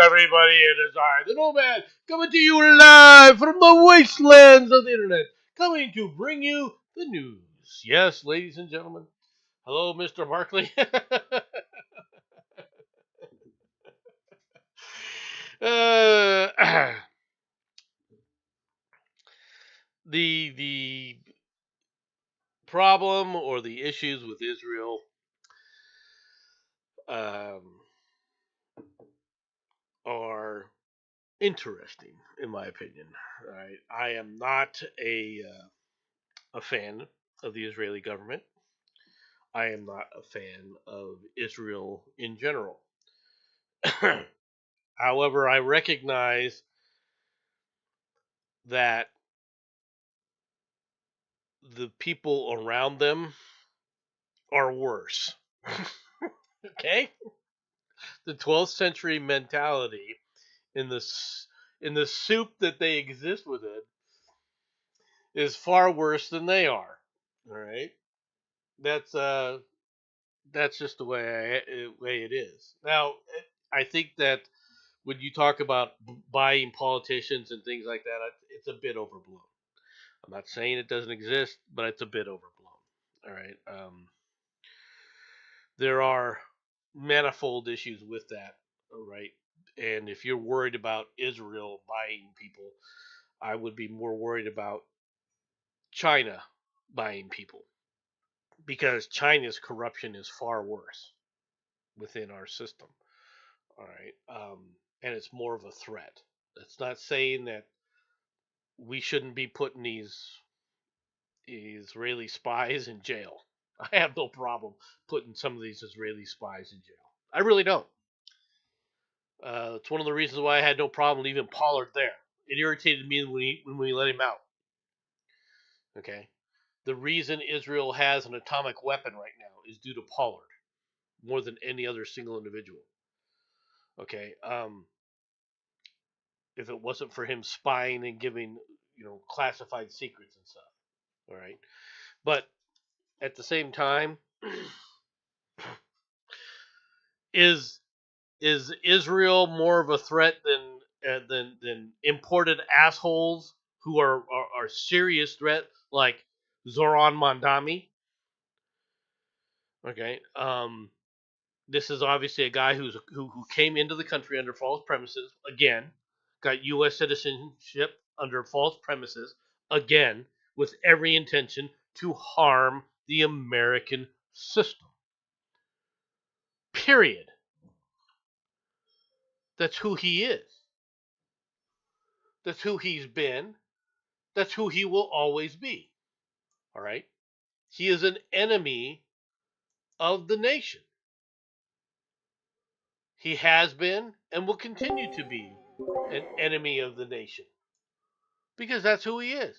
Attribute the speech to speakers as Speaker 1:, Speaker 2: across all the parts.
Speaker 1: everybody? It is I, the Nomad, coming to you live from the wastelands of the internet, coming to bring you the news. Yes, ladies and gentlemen. Hello, Mr. Markley. uh, the problem or the issues with Israel um, are interesting, in my opinion. Right? I am not a fan of the Israeli government. I am not a fan of Israel in general. However, I recognize that the people around them are worse. Okay? The 12th century mentality in the soup that they exist within is far worse than they are. All right? That's that's just the way it is. Now, I think that when you talk about buying politicians and things like that, it's a bit overblown. I'm not saying it doesn't exist, but it's a bit overblown. All right. There are manifold issues with that. All right. And if you're worried about Israel buying people, I would be more worried about China buying people because China's corruption is far worse within our system. All right. And it's more of a threat. That's not saying that we shouldn't be putting these Israeli spies in jail. I have no problem putting some of these Israeli spies in jail. I really don't. It's one of the reasons why I had no problem leaving Pollard there. It irritated me when we let him out. Okay. The reason Israel has an atomic weapon right now is due to Pollard more than any other single individual. Okay. If it wasn't for him spying and giving, classified secrets and stuff. All right. But at the same time, is is Israel more of a threat than imported assholes who are serious threat like Zoran Mandami? Okay, this is obviously a guy who came into the country under false premises again, got U.S. citizenship under false premises again, with every intention to harm the American system. Period. That's who he is. That's who he's been. That's who he will always be. All right? He is an enemy of the nation. He has been and will continue to be an enemy of the nation because that's who he is.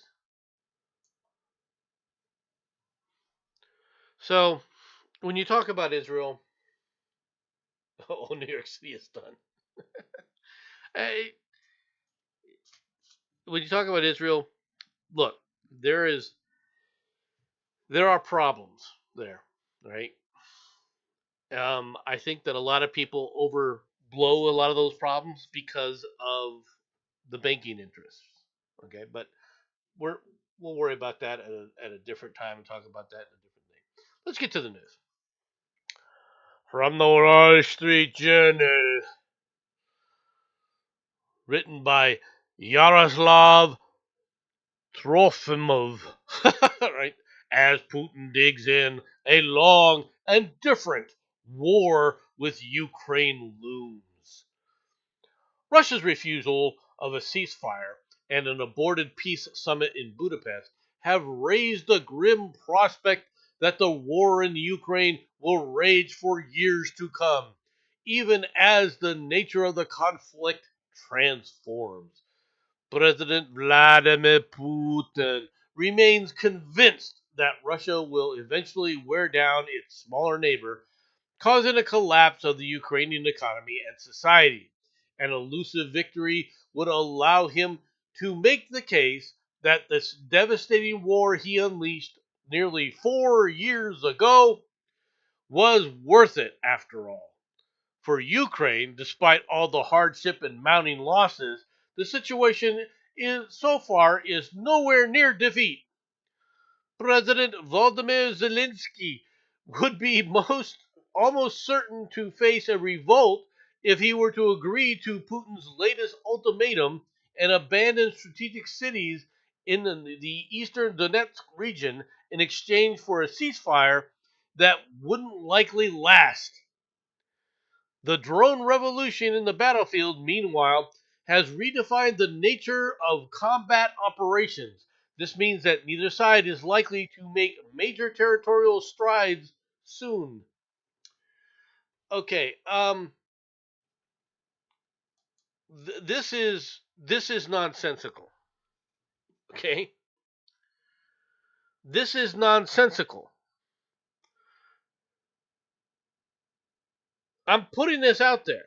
Speaker 1: So, when you talk about Israel, oh, New York City is done. Hey, when you talk about Israel, look, there is there are problems there, right? I think that a lot of people overblow a lot of those problems because of the banking interests. Okay, but we're we'll worry about that at a different time and talk about that in a different day. Let's get to the news. From the Wall Street Journal, written by Yaroslav Trofimov, right? As Putin digs in, a long and different war with Ukraine looms. Russia's refusal of a ceasefire and an aborted peace summit in Budapest have raised the grim prospect that the war in Ukraine will rage for years to come, even as the nature of the conflict transforms. President Vladimir Putin remains convinced that Russia will eventually wear down its smaller neighbor, causing a collapse of the Ukrainian economy and society. An elusive victory would allow him to make the case that this devastating war he unleashed nearly 4 years ago was worth it after all. For Ukraine, despite all the hardship and mounting losses, the situation is so far is nowhere near defeat. President Volodymyr Zelensky would be almost certain to face a revolt if he were to agree to Putin's latest ultimatum and abandon strategic cities in the eastern Donetsk region in exchange for a ceasefire that wouldn't likely last. The drone revolution in the battlefield, meanwhile, has redefined the nature of combat operations. This means that neither side is likely to make major territorial strides soon. Okay, this is nonsensical. Okay, this is nonsensical. I'm putting this out there.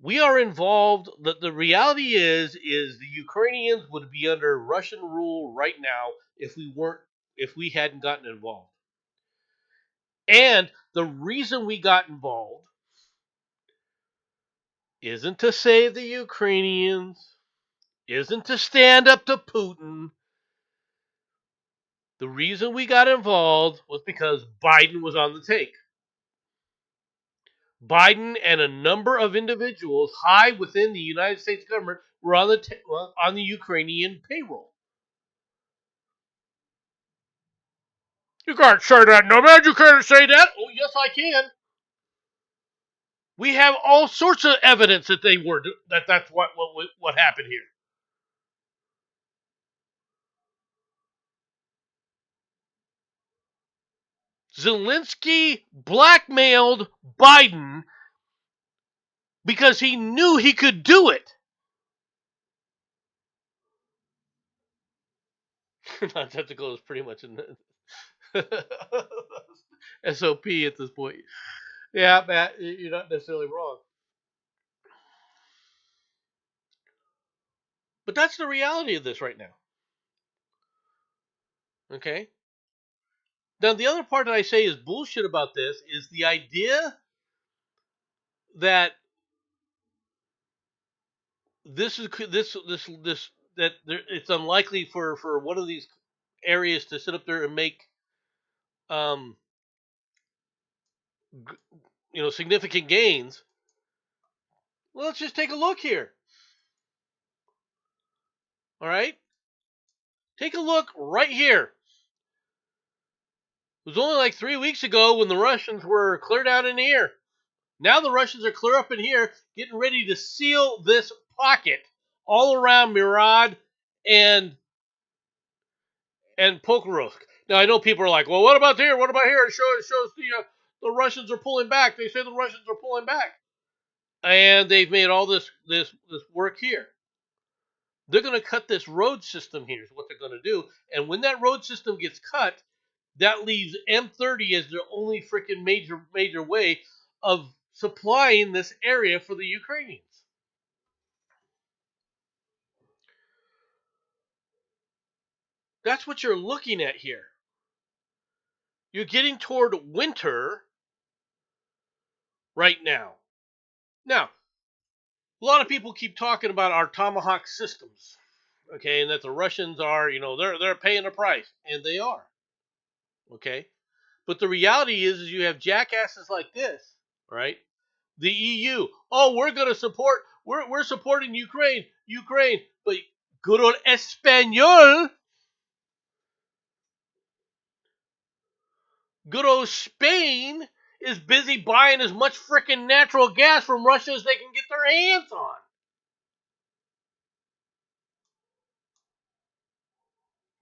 Speaker 1: We are involved. The reality is the Ukrainians would be under Russian rule right now if we hadn't gotten involved. And the reason we got involved isn't to save the Ukrainians, isn't to stand up to Putin. The reason we got involved was because Biden was on the take. Biden and a number of individuals high within the United States government were on the Ukrainian payroll. You can't say that, no man. You can't say that. Oh, yes, I can. We have all sorts of evidence that that's what happened here. Zelensky blackmailed Biden because he knew he could do it. Nonsensical is pretty much an SOP at this point. Yeah, Matt, you're not necessarily wrong. But that's the reality of this right now. Okay? Now, the other part that I say is bullshit about this is the idea that this that it's unlikely for one of these areas to sit up there and make um significant gains. Well, let's just take a look here. All right, take a look right here. It was only like 3 weeks ago when the Russians were clear down in the air. Now the Russians are clear up in here, getting ready to seal this pocket all around Murad and Pokrovsk. Now I know people are like, "Well, what about here? What about here?" It shows the Russians are pulling back. They say the Russians are pulling back, and they've made all this work here. They're going to cut this road system here. Is what they're going to do, and when that road system gets cut, that leaves M30 as their only freaking major way of supplying this area for the Ukrainians. That's what you're looking at here. You're getting toward winter right now. Now, a lot of people keep talking about our Tomahawk systems, okay, and that the Russians are, they're paying a price, and they are, okay. But the reality is you have jackasses like this, right? The EU, oh, we're going to support, we're supporting Ukraine, but good old Espanol, good old Spain is busy buying as much freaking natural gas from Russia as they can get their hands on.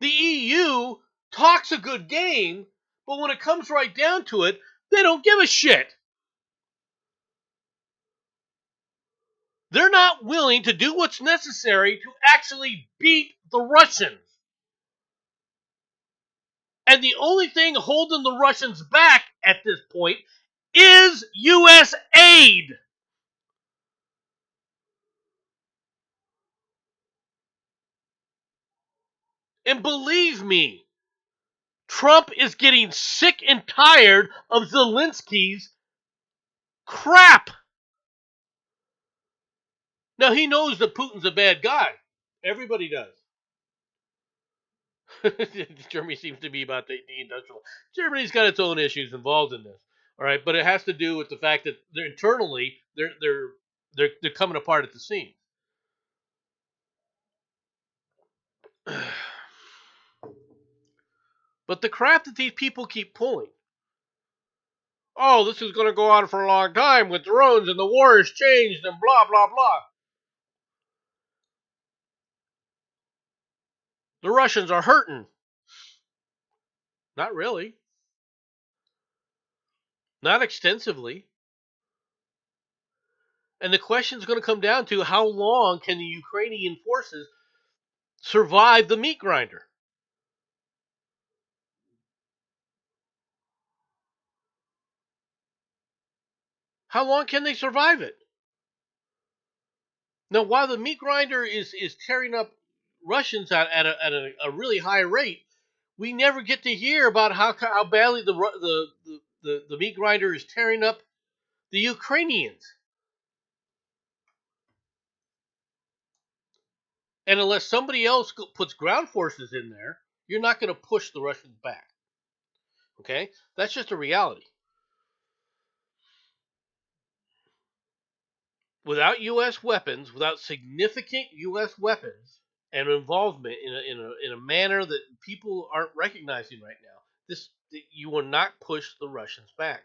Speaker 1: The EU talks a good game, but when it comes right down to it, they don't give a shit. They're not willing to do what's necessary to actually beat the Russians. And the only thing holding the Russians back at this point is U.S. aid. And believe me, Trump is getting sick and tired of Zelensky's crap. Now, he knows that Putin's a bad guy. Everybody does. Germany seems to be about the industrial. Germany's got its own issues involved in this. All right, but it has to do with the fact that they're internally they're coming apart at the seams. But the crap that these people keep pulling. Oh, this is going to go on for a long time with drones and the war has changed and blah blah blah. The Russians are hurting. Not really. Not extensively. And the question is going to come down to how long can the Ukrainian forces survive the meat grinder? How long can they survive it? Now, while the meat grinder is tearing up Russians at a really high rate, we never get to hear about how badly the meat grinder is tearing up the Ukrainians. And unless somebody else puts ground forces in there, you're not going to push the Russians back. Okay? That's just a reality. Without U.S. weapons, without significant U.S. weapons and involvement in a manner that people aren't recognizing right now, you will not push the Russians back.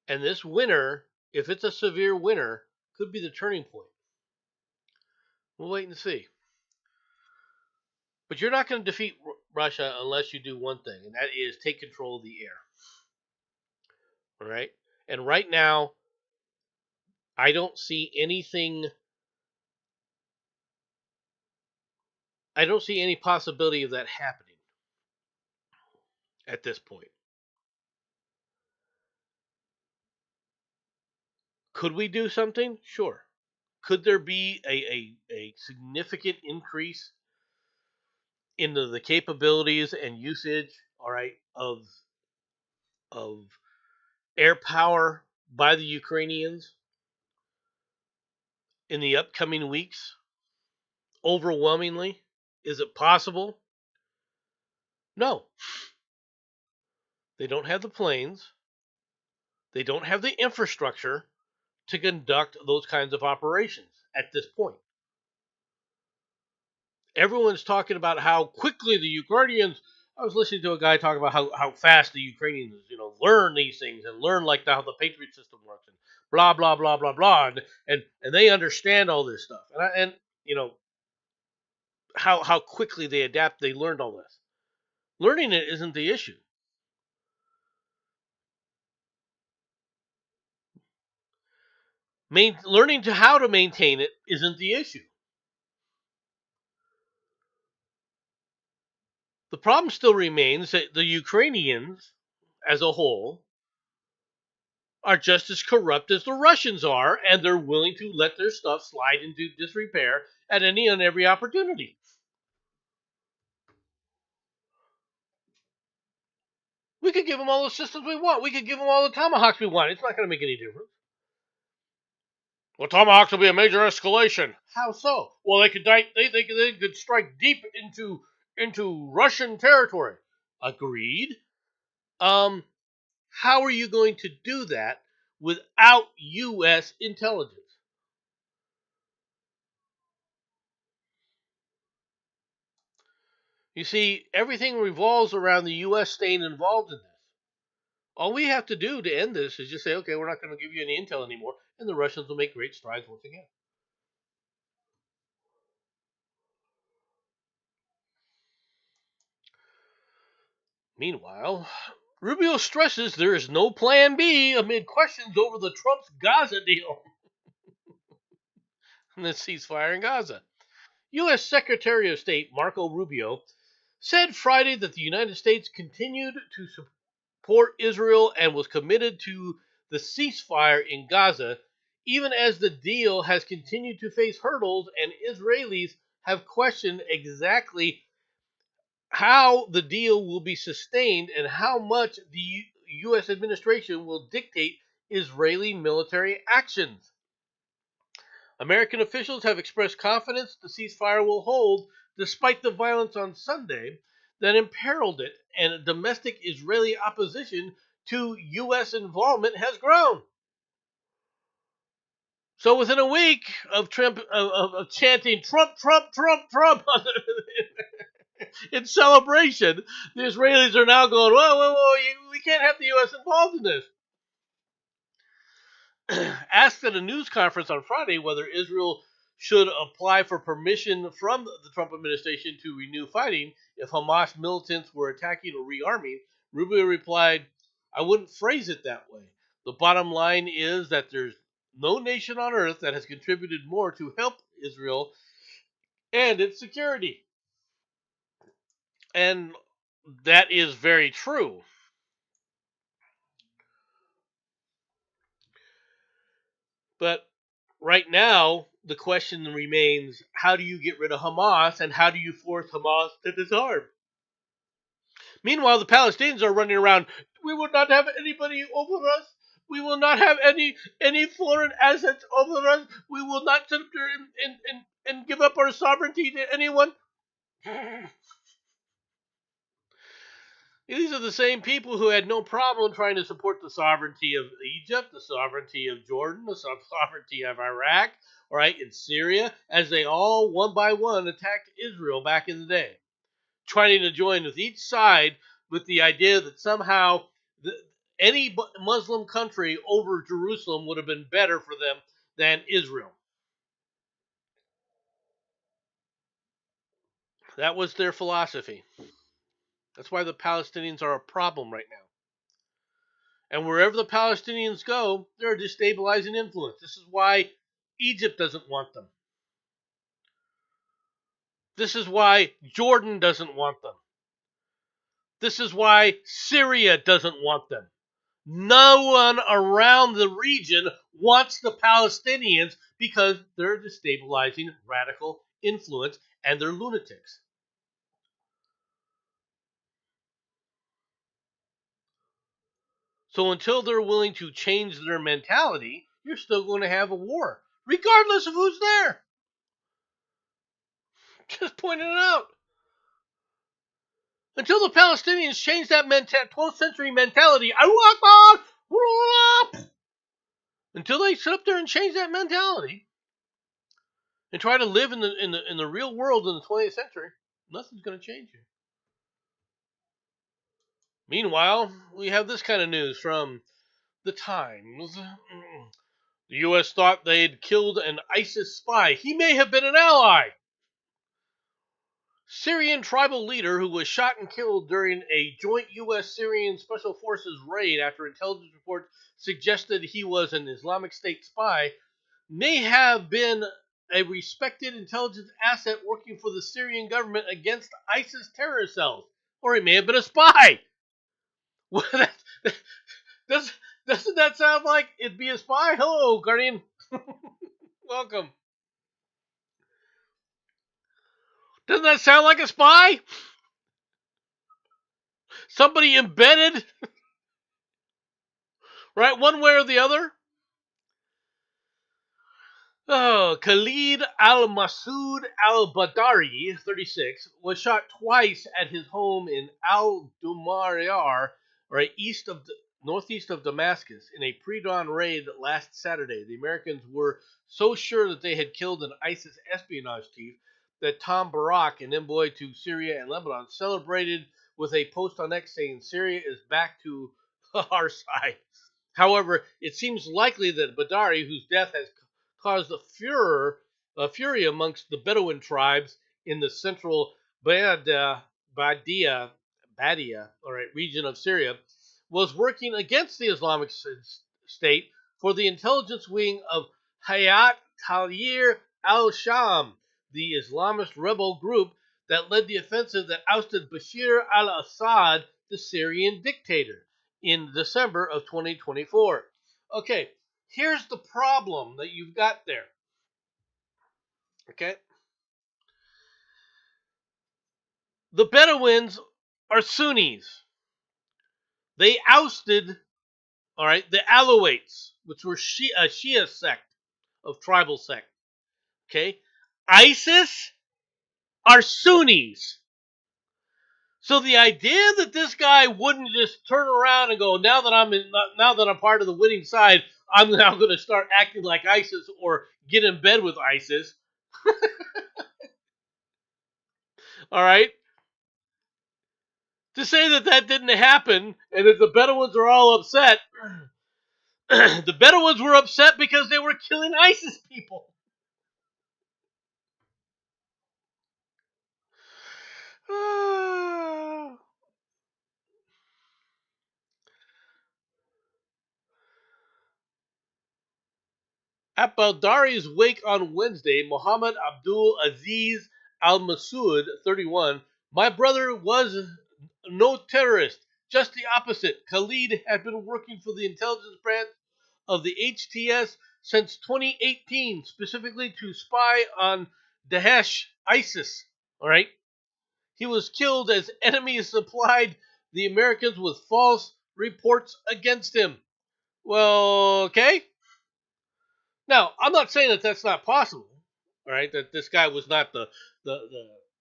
Speaker 1: And this winter, if it's a severe winter, could be the turning point. We'll wait and see. But you're not going to defeat Russia unless you do one thing, and that is take control of the air. All right? And right now, I don't see anything. I don't see any possibility of that happening at this point. Could we do something? Sure. Could there be a significant increase in the capabilities and usage, all right, of air power by the Ukrainians in the upcoming weeks? Overwhelmingly? Is it possible? No. They don't have the planes. They don't have the infrastructure to conduct those kinds of operations at this point. Everyone's talking about how quickly the Ukrainians. I was listening to a guy talk about how fast the Ukrainians, learn these things and learn like how the Patriot system works and blah blah blah blah blah, and they understand all this stuff and how quickly they adapt. They learned all this. Learning it isn't the issue. Learning how to maintain it isn't the issue. The problem still remains that the Ukrainians, as a whole, are just as corrupt as the Russians are, and they're willing to let their stuff slide into disrepair at any and every opportunity. We could give them all the systems we want. We could give them all the tomahawks we want. It's not going to make any difference. Well, tomahawks will be a major escalation. How so? Well, they could strike deep into Russian territory. Agreed. How are you going to do that without U.S. intelligence? You see, everything revolves around the U.S. staying involved in this. All we have to do to end this is just say, okay, we're not going to give you any intel anymore, and the Russians will make great strides once again. Meanwhile, Rubio stresses there is no plan B amid questions over the Trump's Gaza deal and the ceasefire in Gaza. U.S. Secretary of State Marco Rubio said Friday that the United States continued to support Israel and was committed to the ceasefire in Gaza, even as the deal has continued to face hurdles and Israelis have questioned exactly how the deal will be sustained and how much the U.S. administration will dictate Israeli military actions. American officials have expressed confidence the ceasefire will hold despite the violence on Sunday that imperiled it, and domestic Israeli opposition to U.S. involvement has grown. So within a week of Trump of chanting Trump, Trump, Trump, Trump in celebration, the Israelis are now going, whoa, whoa, whoa, we can't have the U.S. involved in this. Asked at a news conference on Friday whether Israel should apply for permission from the Trump administration to renew fighting if Hamas militants were attacking or rearming, Rubio replied, I wouldn't phrase it that way. The bottom line is that there's no nation on earth that has contributed more to help Israel and its security. And that is very true. But right now, the question remains how do you get rid of Hamas and how do you force Hamas to disarm? Meanwhile, the Palestinians are running around. We will not have anybody over us. We will not have any foreign assets over us. We will not sit there and give up our sovereignty to anyone. These are the same people who had no problem trying to support the sovereignty of Egypt, the sovereignty of Jordan, the sovereignty of Iraq, right, in Syria, as they all one by one attacked Israel back in the day, trying to join with each side with the idea that somehow any Muslim country over Jerusalem would have been better for them than Israel. That was their philosophy. That's why the Palestinians are a problem right now. And wherever the Palestinians go, they're a destabilizing influence. This is why Egypt doesn't want them. This is why Jordan doesn't want them. This is why Syria doesn't want them. No one around the region wants the Palestinians because they're a destabilizing radical influence and they're lunatics. So until they're willing to change their mentality, you're still going to have a war, regardless of who's there. Just pointing it out. Until the Palestinians change that 12th century mentality, until they sit up there and change that mentality and try to live in the real world in the 20th century, nothing's going to change you. Meanwhile, we have this kind of news from the Times. The U.S. thought they'd killed an ISIS spy. He may have been an ally. Syrian tribal leader who was shot and killed during a joint U.S.-Syrian Special Forces raid after intelligence reports suggested he was an Islamic State spy may have been a respected intelligence asset working for the Syrian government against ISIS terror cells. Or he may have been a spy. Doesn't that sound like it'd be a spy? Hello, Guardian. Welcome. Doesn't that sound like a spy? Somebody embedded, right, one way or the other? Oh, Khalid al-Masoud al-Badari, 36, was shot twice at his home in al-Dumaryar, right, northeast of Damascus, in a pre-dawn raid last Saturday. The Americans were so sure that they had killed an ISIS espionage chief that Tom Barak, an envoy to Syria and Lebanon, celebrated with a post on X saying Syria is back to our side. However, it seems likely that Badari, whose death has caused fury amongst the Bedouin tribes in the central Badia, region of Syria, was working against the Islamic State for the intelligence wing of Hayat Tahrir al-Sham, the Islamist rebel group that led the offensive that ousted Bashir al-Assad, the Syrian dictator, in December of 2024. Okay, here's the problem that you've got there. Okay, the Bedouins are Sunnis. They ousted, all right, the Alawites, which were a Shia sect of tribal sect. Okay, ISIS are Sunnis. So the idea that this guy wouldn't just turn around and go, now that I'm part of the winning side, I'm now going to start acting like ISIS or get in bed with ISIS. All right, to say that that didn't happen and that the Bedouins are all upset, the Bedouins were upset because they were killing ISIS people. At Baldari's wake on Wednesday, Muhammad Abdul Aziz Al Masoud, 31, my brother was no terrorist, just the opposite. Khalid had been working for the intelligence branch of the HTS since 2018, specifically to spy on Daesh, ISIS. All right. He was killed as enemies supplied the Americans with false reports against him. Well, okay. Now, I'm not saying that that's not possible, all right? That this guy was not the the,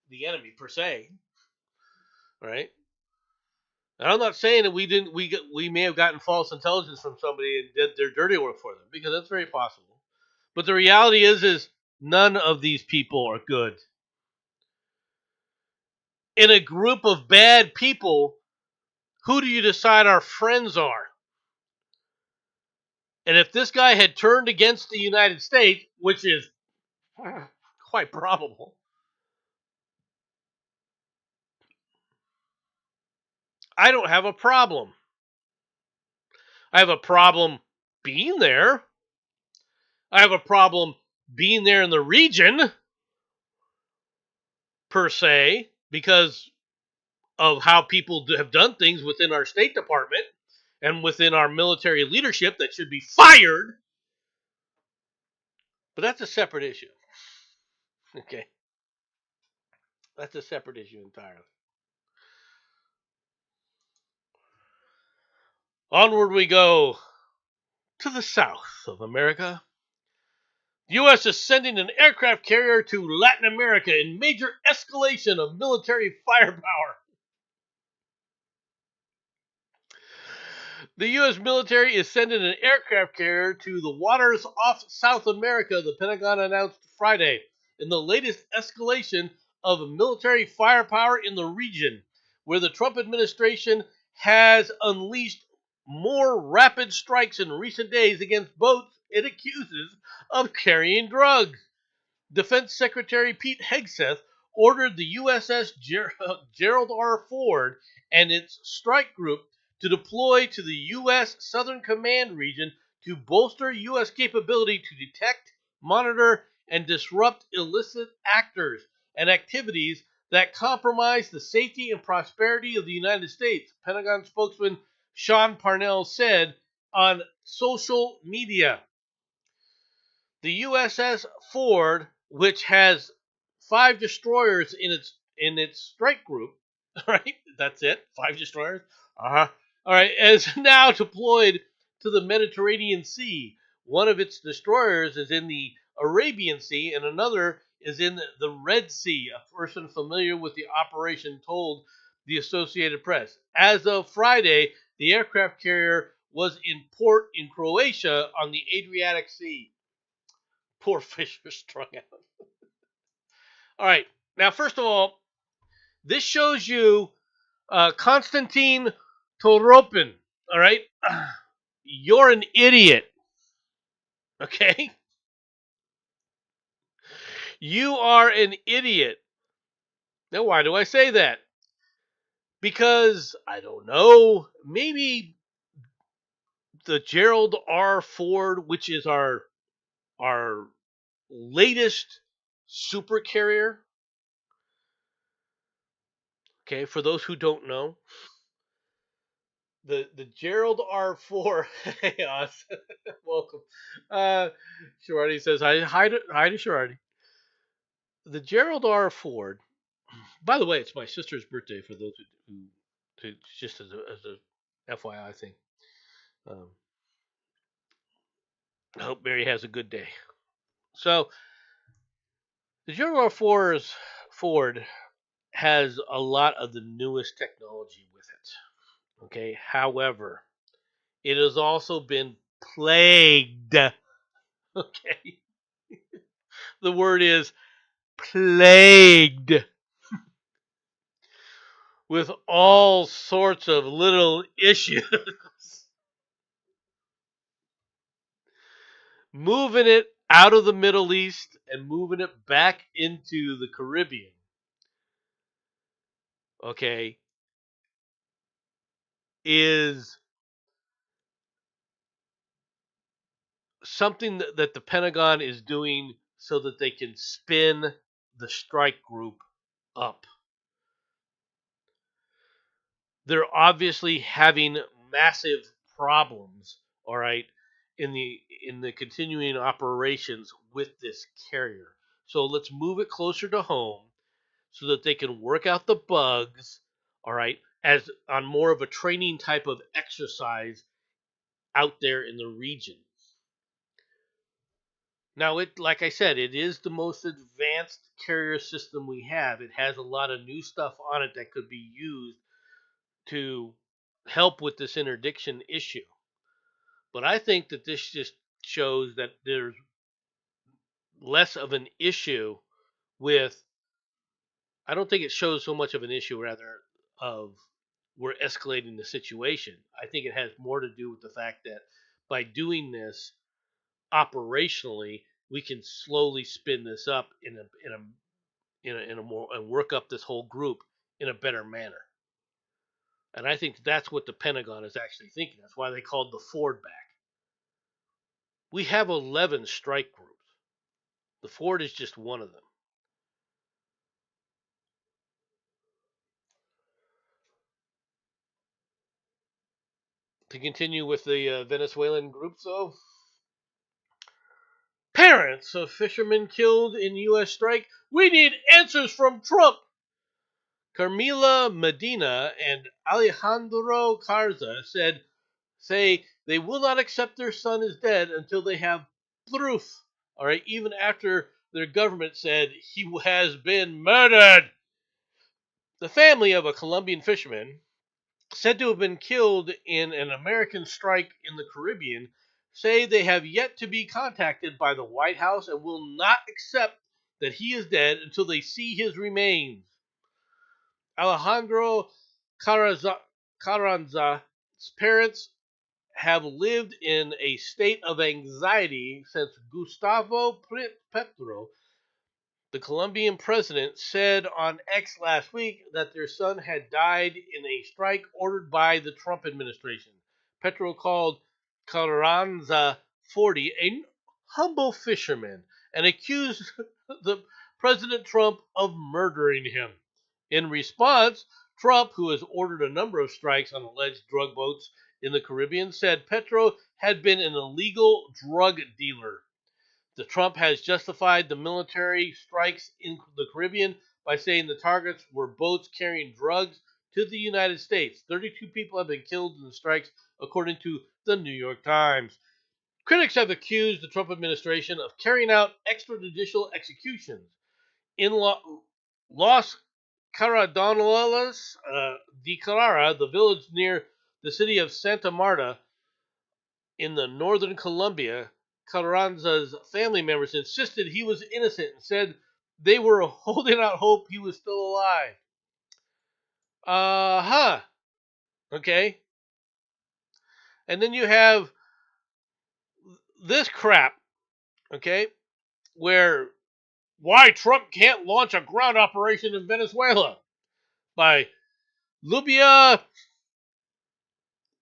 Speaker 1: the enemy per se, all right? And I'm not saying that we may have gotten false intelligence from somebody and did their dirty work for them, because that's very possible. But the reality is none of these people are good. In a group of bad people, who do you decide our friends are? And if this guy had turned against the United States, which is quite probable, I don't have a problem. I have a problem being there. I have a problem being there in the region, per se, because of how people have done things within our State Department and within our military leadership that should be fired. But that's a separate issue. Okay. That's a separate issue entirely. Onward we go to the south of America. The U.S. is sending an aircraft carrier to Latin America in major escalation of military firepower. The U.S. military is sending an aircraft carrier to the waters off South America, the Pentagon announced Friday, in the latest escalation of military firepower in the region, where the Trump administration has unleashed more rapid strikes in recent days against boats it accuses of carrying drugs. Defense Secretary Pete Hegseth ordered the USS Gerald R. Ford and its strike group to deploy to the U.S. Southern Command region to bolster U.S. capability to detect, monitor, and disrupt illicit actors and activities that compromise the safety and prosperity of the United States, Pentagon spokesman Sean Parnell said on social media. The USS Ford, which has 5 destroyers in its strike group, right? That's it, 5 destroyers. All right, is now deployed to the Mediterranean Sea. One of its destroyers is in the Arabian Sea, and another is in the Red Sea. A person familiar with the operation told the Associated Press. As of Friday, the aircraft carrier was in port in Croatia on the Adriatic Sea. Poor fish are strung out. All right. Now, first of all, this shows you Konstantin Toropin. All right. You're an idiot. Okay. You are an idiot. Now, why do I say that? Because, I don't know, maybe the Gerald R. Ford, which is our latest super carrier. Okay, for those who don't know, The Gerald R4. Hey, Oz. Welcome. Sharardi says hi to Sharardi. The Gerald R. Ford. By the way, it's my sister's birthday. For those who just as a FYI thing. Um, I hope Mary has a good day. So the Gerald R. Ford has a lot of the newest technology with it. Okay. However, it has also been plagued. Okay. The word is plagued with all sorts of little issues. Moving it out of the Middle East and moving it back into the Caribbean. Okay. Is something that the Pentagon is doing so that they can spin the strike group up. They're obviously having massive problems, all right, in the continuing operations with this carrier. So let's move it closer to home so that they can work out the bugs, all right, as on more of a training type of exercise out there in the region. Now, it like I said, it is the most advanced carrier system we have. It has a lot of new stuff on it that could be used to help with this interdiction issue. But I think that this just shows that there's less of an issue with. I don't think it shows so much of an issue, rather, of we're escalating the situation. I think it has more to do with the fact that by doing this operationally, we can slowly spin this up in a more and work up this whole group in a better manner. And I think that's what the Pentagon is actually thinking. That's why they called the Ford back. We have 11 strike groups. The Ford is just one of them. To continue with the Venezuelan groups, though, parents of fishermen killed in U.S. strike. We need answers from Trump. Carmela Medina and Alejandro Carza say they will not accept their son is dead until they have proof. All right, even after their government said he has been murdered. The family of a Colombian fisherman said to have been killed in an American strike in the Caribbean say they have yet to be contacted by the White House and will not accept that he is dead until they see his remains. Alejandro Carranza's parents have lived in a state of anxiety since Gustavo Petro, the Colombian president, said on X last week that their son had died in a strike ordered by the Trump administration. Petro called Carranza 40 a humble fisherman and accused the President Trump of murdering him. In response, Trump, who has ordered a number of strikes on alleged drug boats in the Caribbean, said Petro had been an illegal drug dealer. The Trump has justified the military strikes in the Caribbean by saying the targets were boats carrying drugs to the United States. 32 people have been killed in the strikes, according to the New York Times. Critics have accused the Trump administration of carrying out extrajudicial executions. In Los Cardenales de Carrara, the village near the city of Santa Marta in the northern Colombia, Carranza's family members insisted he was innocent and said they were holding out hope he was still alive. Uh-huh. Okay. And then you have this crap, okay, where why Trump can't launch a ground operation in Venezuela by Lubia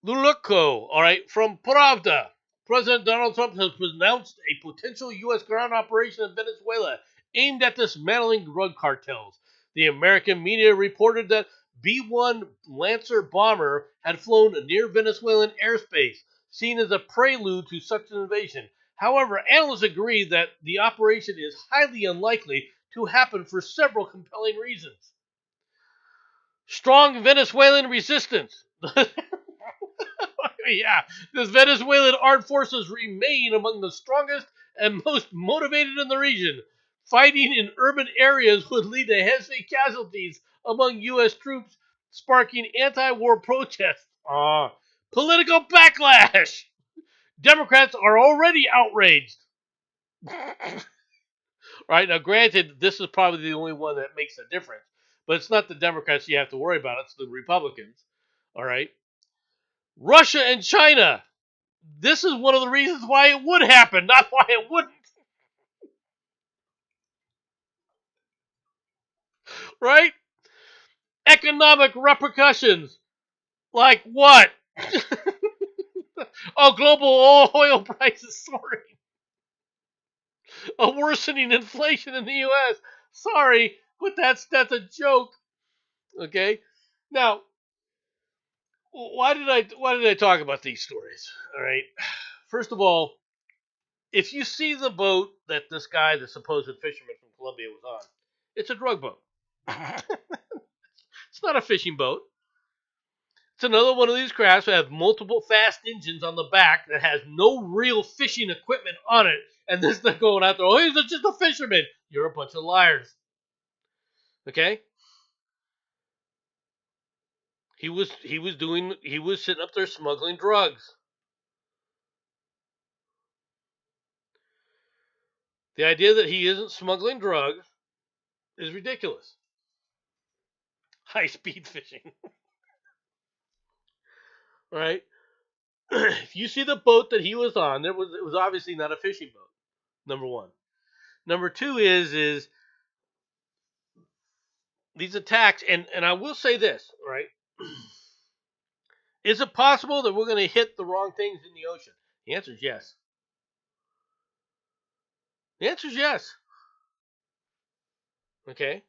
Speaker 1: Luluco, all right, from Pravda. President Donald Trump has announced a potential U.S. ground operation in Venezuela aimed at dismantling drug cartels. The American media reported that B-1 Lancer bomber had flown near Venezuelan airspace, seen as a prelude to such an invasion. However, analysts agree that the operation is highly unlikely to happen for several compelling reasons. Strong Venezuelan resistance. Yeah, the Venezuelan armed forces remain among the strongest and most motivated in the region. Fighting in urban areas would lead to heavy casualties among U.S. troops, sparking anti-war protests. Political backlash. Democrats are already outraged. Right now, granted, this is probably the only one that makes a difference, but it's not the Democrats you have to worry about; it's the Republicans. All right, Russia and China. This is one of the reasons why it would happen, not why it wouldn't. Right? Economic repercussions. Like what? Global oil prices soaring. A worsening inflation in the U.S. Sorry, but that's a joke. Okay. Now, why did I talk about these stories? All right. First of all, if you see the boat that this guy, the supposed fisherman from Colombia, was on, it's a drug boat. It's not a fishing boat. It's another one of these crafts that have multiple fast engines on the back that has no real fishing equipment on it. And this thing going out there, oh, he's just a fisherman. You're a bunch of liars. Okay? He was sitting up there smuggling drugs. The idea that he isn't smuggling drugs is ridiculous. High speed fishing. Right? If you see the boat that he was on, it was obviously not a fishing boat. Number one. Number two is these attacks, and I will say this, right? Is it possible that we're going to hit the wrong things in the ocean? The answer is yes. The answer is yes. Okay.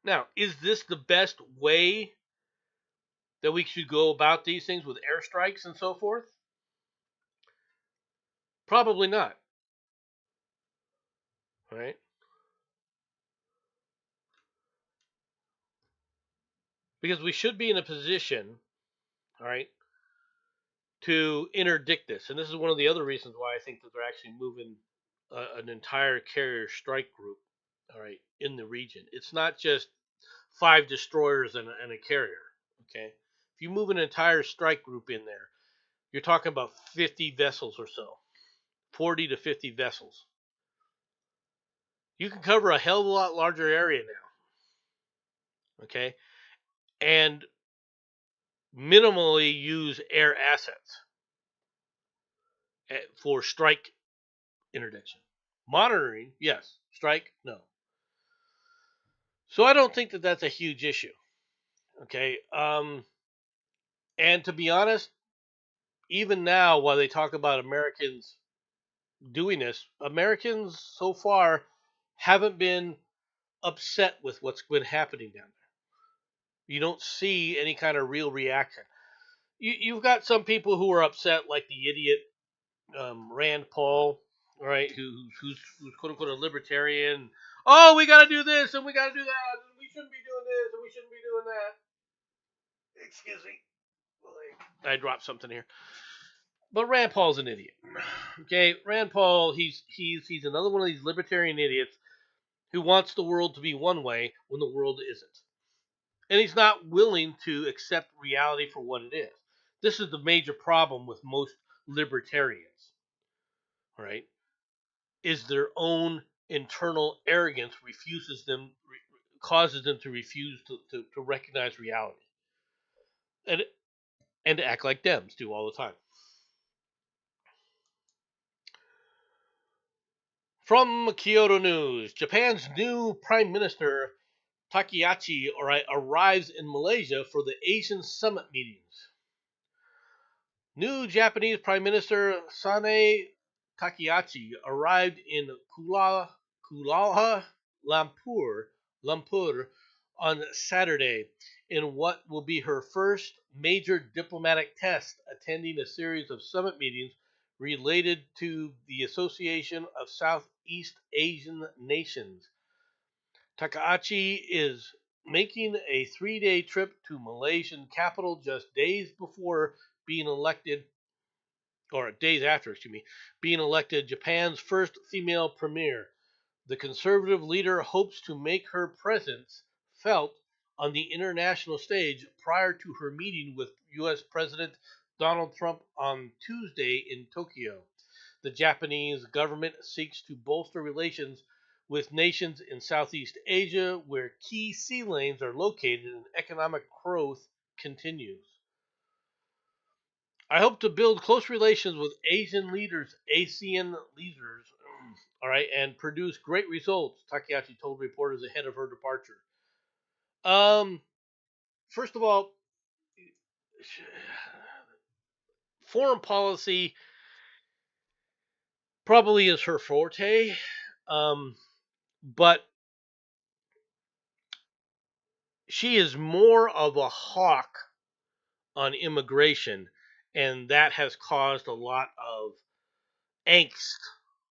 Speaker 1: Now, is this the best way that we should go about these things with airstrikes and so forth? Probably not. Right? Because we should be in a position, all right, to interdict this. And this is one of the other reasons why I think that they're actually moving an entire carrier strike group, all right, in the region. It's not just 5 destroyers and a carrier. Okay, if you move an entire strike group in there, you're talking about 50 vessels or so, 40 to 50 vessels. You can cover a hell of a lot larger area now. Okay, and minimally use air assets for strike interdiction. Monitoring, yes. Strike, no. So I don't think that that's a huge issue. Okay. And to be honest, even now, while they talk about Americans doing this, Americans so far haven't been upset with what's been happening down there. You don't see any kind of real reaction. You've got some people who are upset, like the idiot Rand Paul, right? Who's quote unquote a libertarian. Oh, we got to do this and we got to do that. And we shouldn't be doing this and we shouldn't be doing that. Excuse me. I dropped something here. But Rand Paul's an idiot. Okay, Rand Paul, he's another one of these libertarian idiots who wants the world to be one way when the world isn't. And he's not willing to accept reality for what it is. This is the major problem with most libertarians, right? Is their own internal arrogance causes them to refuse to recognize reality. And to act like Dems do all the time. From Kyoto News, Japan's new Prime Minister Takeyachi arrives in Malaysia for the Asian Summit meetings. New Japanese Prime Minister Sane Takeyachi arrived in Kuala Lumpur Lumpur on Saturday in what will be her first major diplomatic test, attending a series of summit meetings related to the Association of Southeast Asian Nations. Takahashi is making a 3-day trip to Malaysian capital just days before being elected, or days after, excuse me, being elected Japan's first female premier. The conservative leader hopes to make her presence felt on the international stage prior to her meeting with U.S. President Donald Trump on Tuesday in Tokyo. The Japanese government seeks to bolster relations with nations in Southeast Asia where key sea lanes are located and economic growth continues. I hope to build close relations with ASEAN leaders, all right, and produce great results, Takahashi told reporters ahead of her departure. Um, First of all, foreign policy probably is her forte, but she is more of a hawk on immigration, and that has caused a lot of angst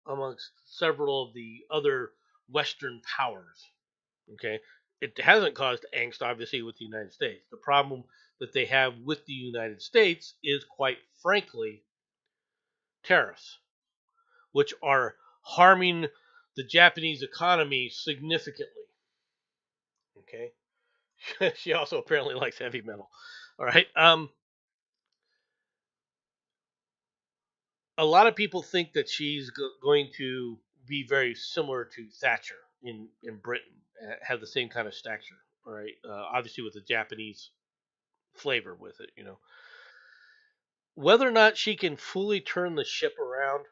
Speaker 1: amongst several of the other Western powers. Okay, it hasn't caused angst, obviously, with the United States. The problem that they have with the United States is, quite frankly, tariffs, which are harming the Japanese economy significantly. Okay, she also apparently likes heavy metal. All right. A lot of people think that she's going to be very similar to Thatcher in Britain, have the same kind of stature. All right. Obviously, with the Japanese flavor with it, whether or not she can fully turn the ship around,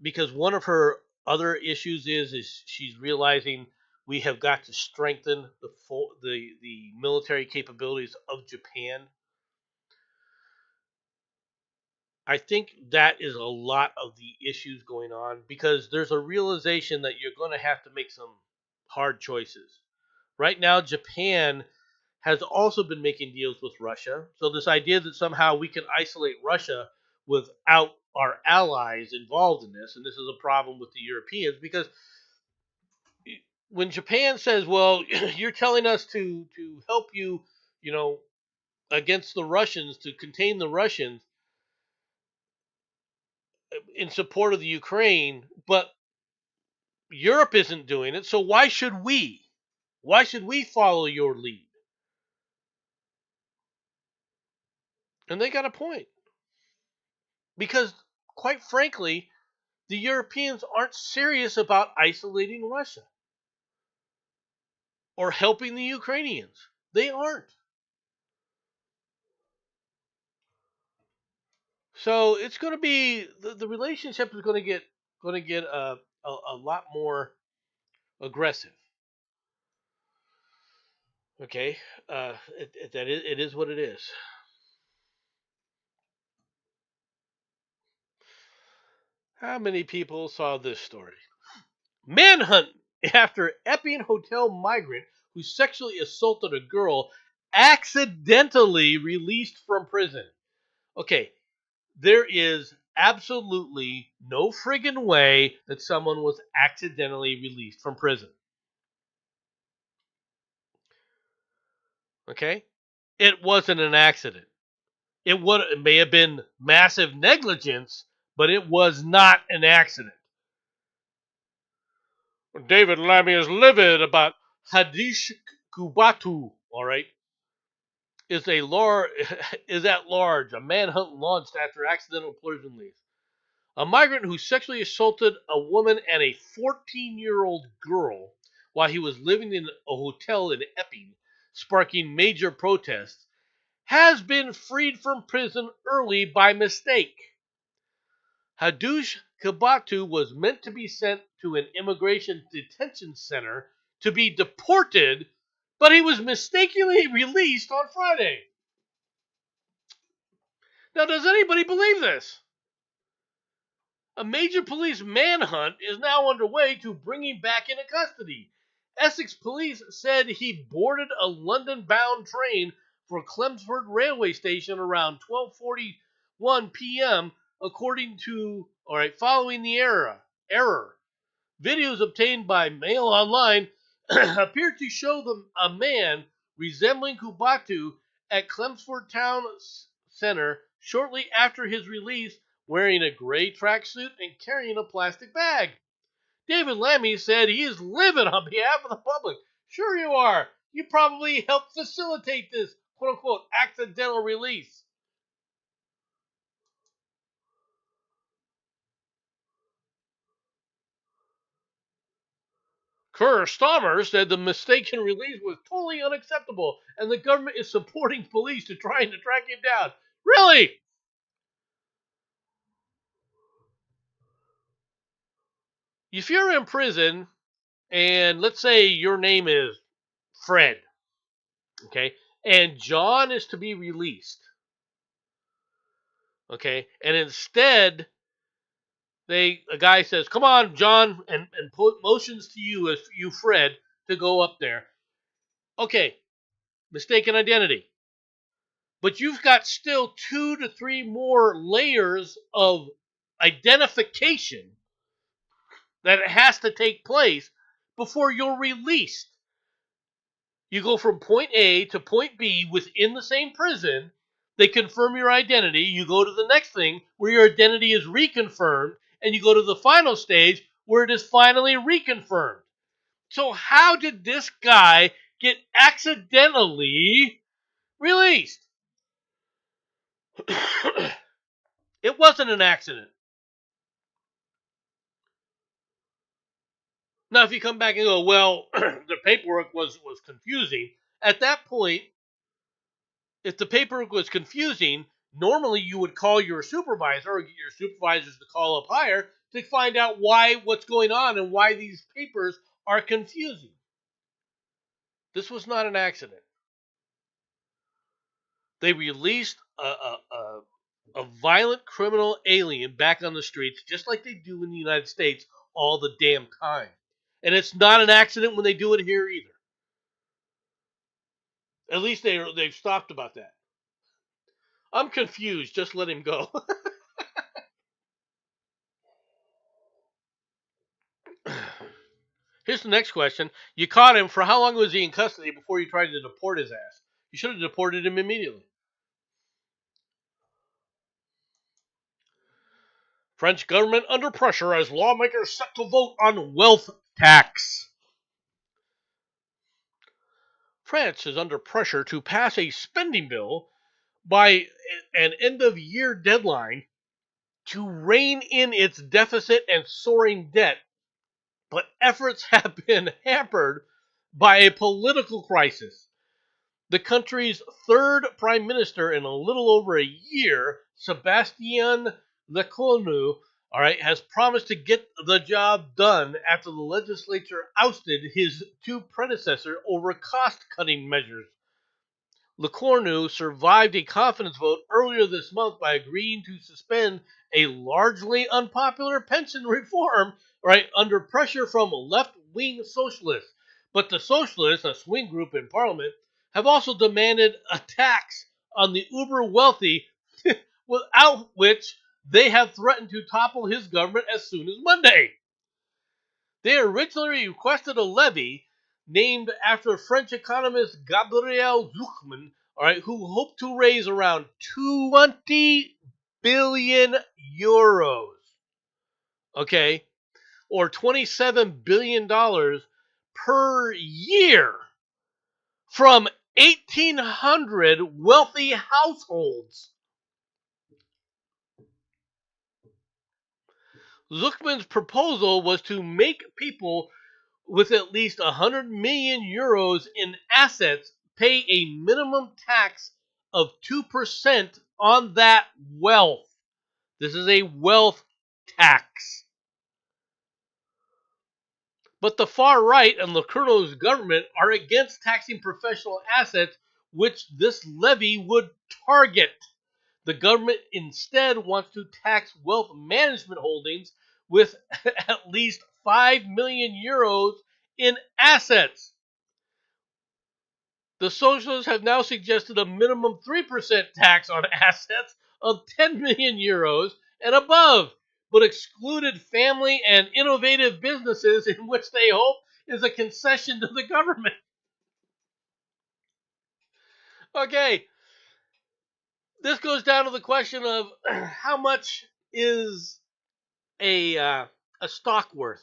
Speaker 1: because one of her other issues is she's realizing we have got to strengthen the military capabilities of Japan. I think that is a lot of the issues going on, because there's a realization that you're going to have to make some hard choices. Right now, Japan has also been making deals with Russia. So this idea that somehow we can isolate Russia without our allies involved in this, and this is a problem with the Europeans, because when Japan says, "Well, you're telling us to help you, you know, against the Russians, to contain the Russians in support of the Ukraine," but Europe isn't doing it, so why should we? Why should we follow your lead? And they got a point, because, quite frankly, the Europeans aren't serious about isolating Russia or helping the Ukrainians. They aren't. So it's going to be the relationship is going to get a lot more aggressive. Okay, it is what it is. How many people saw this story? Manhunt after Epping hotel migrant who sexually assaulted a girl accidentally released from prison. Okay, there is absolutely no friggin' way that someone was accidentally released from prison. Okay? It wasn't an accident. It may have been massive negligence, but it was not an accident. David Lammy is livid about Hadish Kubatu, all right? Is a lar- is at large. A manhunt launched after accidental prison release. A migrant who sexually assaulted a woman and a 14-year-old girl while he was living in a hotel in Epping, sparking major protests, has been freed from prison early by mistake. Hadush Kabatu was meant to be sent to an immigration detention center to be deported, but he was mistakenly released on Friday. Now, does anybody believe this? A major police manhunt is now underway to bring him back into custody. Essex police said he boarded a London-bound train for Chelmsford railway station around 12:41 p.m. Following the error. Videos obtained by Mail Online appear to show a man resembling Kubatu at Chelmsford Town Center shortly after his release, wearing a gray tracksuit and carrying a plastic bag. David Lammy said he is livid on behalf of the public. Sure you are. You probably helped facilitate this quote-unquote accidental release. Kerr Stammer said the mistaken release was totally unacceptable and the government is supporting police to trying to track him down. Really? If you're in prison and let's say your name is Fred, okay, and John is to be released, okay, and instead a guy says, "Come on, John," and motions to you as you, Fred, to go up there. Okay, mistaken identity. But you've got still 2 to 3 more layers of identification that it has to take place before you're released. You go from point A to point B within the same prison. They confirm your identity. You go to the next thing where your identity is reconfirmed, and you go to the final stage where it is finally reconfirmed. So, how did this guy get accidentally released? It wasn't an accident. Now, if you come back and go, well, the paperwork was confusing, at that point, if the paperwork was confusing, normally you would call your supervisor or get your supervisors to call up higher to find out what's going on and why these papers are confusing. This was not an accident. They released a violent criminal alien back on the streets, just like they do in the United States all the damn time. And it's not an accident when they do it here either. At least they've stopped about that. I'm confused. Just let him go. Here's the next question. You caught him. For how long was he in custody before you tried to deport his ass? You should have deported him immediately. French government under pressure as lawmakers set to vote on wealth tax. France is under pressure to pass a spending bill by an end-of-year deadline to rein in its deficit and soaring debt, but efforts have been hampered by a political crisis. The country's third prime minister in a little over a year, Sébastien Lecornu, has promised to get the job done after the legislature ousted his 2 predecessors over cost-cutting measures. Lecornu survived a confidence vote earlier this month by agreeing to suspend a largely unpopular pension reform, under pressure from left-wing socialists. But the socialists, a swing group in parliament, have also demanded a tax on the uber wealthy, without which they have threatened to topple his government as soon as Monday. They originally requested a levy named after French economist Gabriel Zucman, who hoped to raise around 20 billion euros, or $27 billion per year from 1,800 wealthy households. Zuckman's proposal was to make people with at least 100 million euros in assets pay a minimum tax of 2% on that wealth. This is a wealth tax. But the far right and Lecornu's government are against taxing professional assets, which this levy would target. The government instead wants to tax wealth management holdings with at least 5 million euros in assets. The socialists have now suggested a minimum 3% tax on assets of 10 million euros and above, but excluded family and innovative businesses in which they hope is a concession to the government. Okay, this goes down to the question of how much is a stock worth.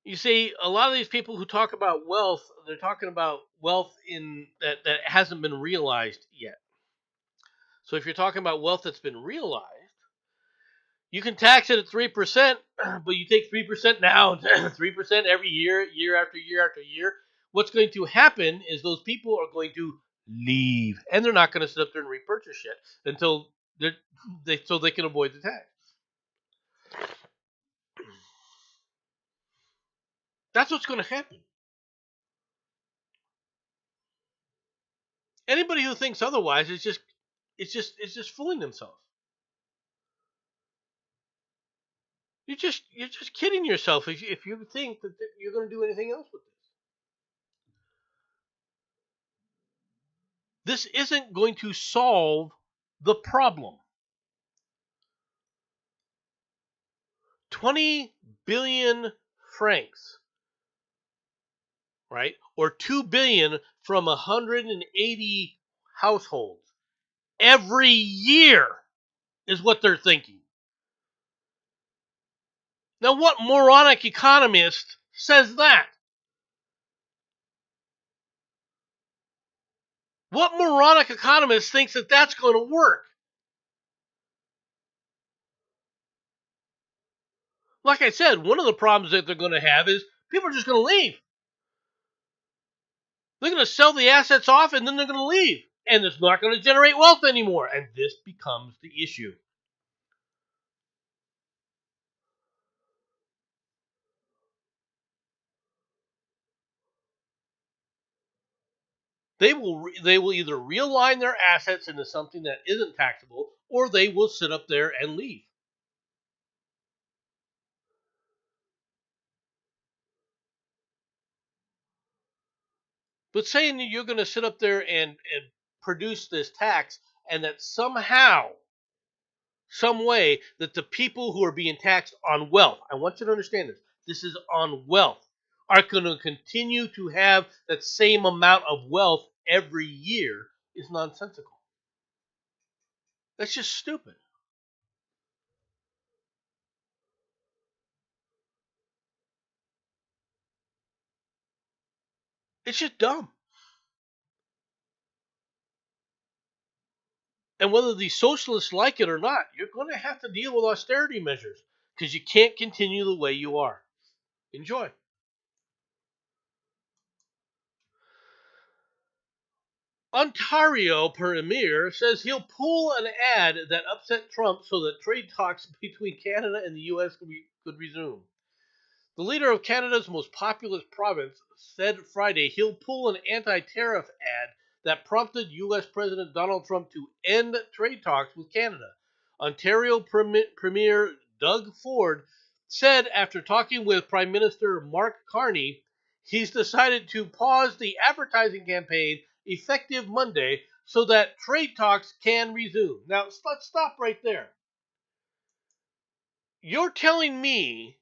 Speaker 1: You see, a lot of these people who talk about wealth, they're talking about wealth in that hasn't been realized yet. So if you're talking about wealth that's been realized, you can tax it at 3%, but you take 3% now, 3% every year, year after year after year. What's going to happen is those people are going to leave, and they're not going to sit up there and repurchase shit until so they can avoid the tax. That's what's going to happen. Anybody who thinks otherwise is just fooling themselves. You're just kidding yourself if you think that you're going to do anything else with this. This isn't going to solve the problem. 20 billion francs, right? Or 2 billion from 180 households every year is what they're thinking. Now, what moronic economist says that? What moronic economist thinks that that's going to work? Like I said, one of the problems that they're going to have is people are just going to leave. They're going to sell the assets off and then they're going to leave. And it's not going to generate wealth anymore. And this becomes the issue. They will either realign their assets into something that isn't taxable, or they will sit up there and leave. But saying that you're going to sit up there and produce this tax, and that somehow, some way, that the people who are being taxed on wealth, I want you to understand this is on wealth, are going to continue to have that same amount of wealth every year is nonsensical. That's just stupid. It's just dumb. And whether the socialists like it or not, you're going to have to deal with austerity measures because you can't continue the way you are. Enjoy. Ontario Premier says he'll pull an ad that upset Trump so that trade talks between Canada and the U.S. could resume. The leader of Canada's most populous province said Friday he'll pull an anti-tariff ad that prompted U.S. President Donald Trump to end trade talks with Canada. Ontario Premier Doug Ford said after talking with Prime Minister Mark Carney, he's decided to pause the advertising campaign effective Monday so that trade talks can resume. Now, let's stop right there. You're telling me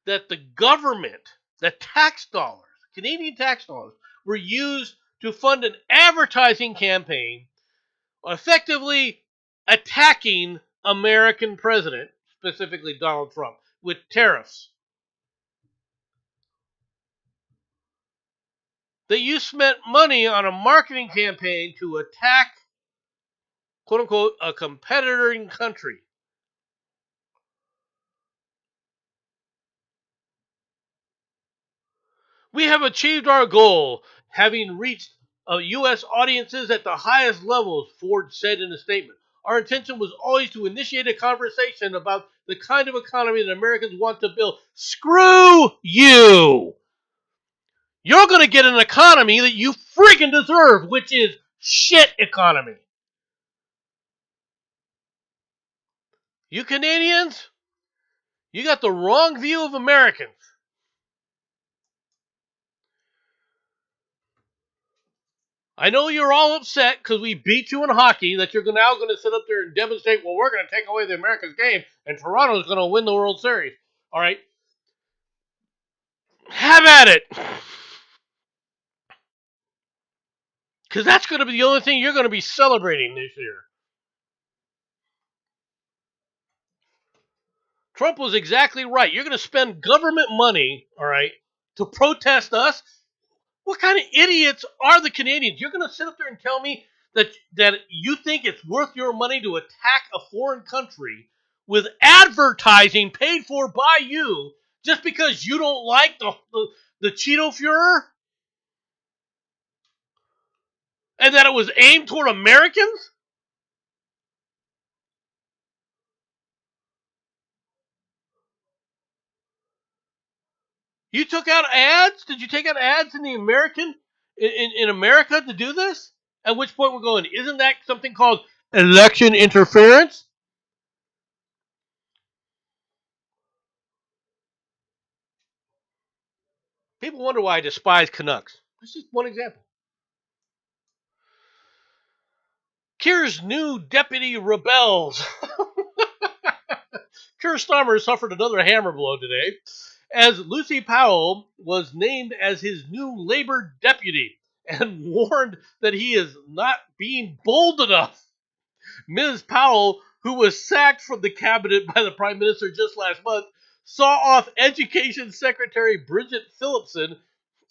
Speaker 1: that the government, the tax dollars, Canadian tax dollars, were used to fund an advertising campaign effectively attacking American president, specifically Donald Trump, with tariffs. That you spent money on a marketing campaign to attack, quote unquote, a competitor country. We have achieved our goal, having reached U.S. audiences at the highest levels, Ford said in a statement. Our intention was always to initiate a conversation about the kind of economy that Americans want to build. Screw you! You're going to get an economy that you freaking deserve, which is shit economy. You Canadians, You got the wrong view of Americans. I know you're all upset because we beat you in hockey that you're now going to sit up there and demonstrate, well, we're going to take away the America's game and Toronto's going to win the World Series. All right. Have at it. Because that's going to be the only thing you're going to be celebrating this year. Trump was exactly right. You're going to spend government money, all right, to protest us. What kind of idiots are the Canadians? You're going to sit up there and tell me that you think it's worth your money to attack a foreign country with advertising paid for by you just because you don't like the Cheeto Fuhrer and that it was aimed toward Americans? You took out ads? Did you take out ads in the in America to do this? At which point we're going, isn't that something called election interference? People wonder why I despise Canucks. That's just one example. Keir's new deputy rebels. Keir Starmer suffered another hammer blow today as Lucy Powell was named as his new Labour deputy and warned that he is not being bold enough. Ms. Powell, who was sacked from the cabinet by the Prime Minister just last month, saw off Education Secretary Bridget Phillipson